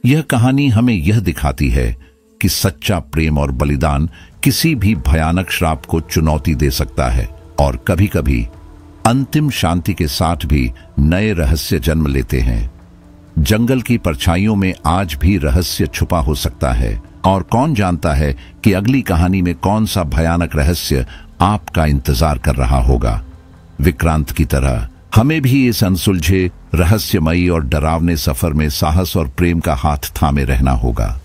यह कहानी हमें यह दिखाती है कि सच्चा प्रेम और बलिदान किसी भी भयानक श्राप को चुनौती दे सकता है, और कभी-कभी अंतिम शांति के साथ भी नए रहस्य जन्म लेते हैं। जंगल की परछाइयों में आज भी रहस्य छुपा हो सकता है, और कौन जानता है कि अगली कहानी में कौन सा भयानक रहस्य आपका इंतजार कर रहा होगा। विक्रांत की तरह हमें भी इस अनसुलझे, रहस्यमयी और डरावने सफर में साहस और प्रेम का हाथ थामे रहना होगा।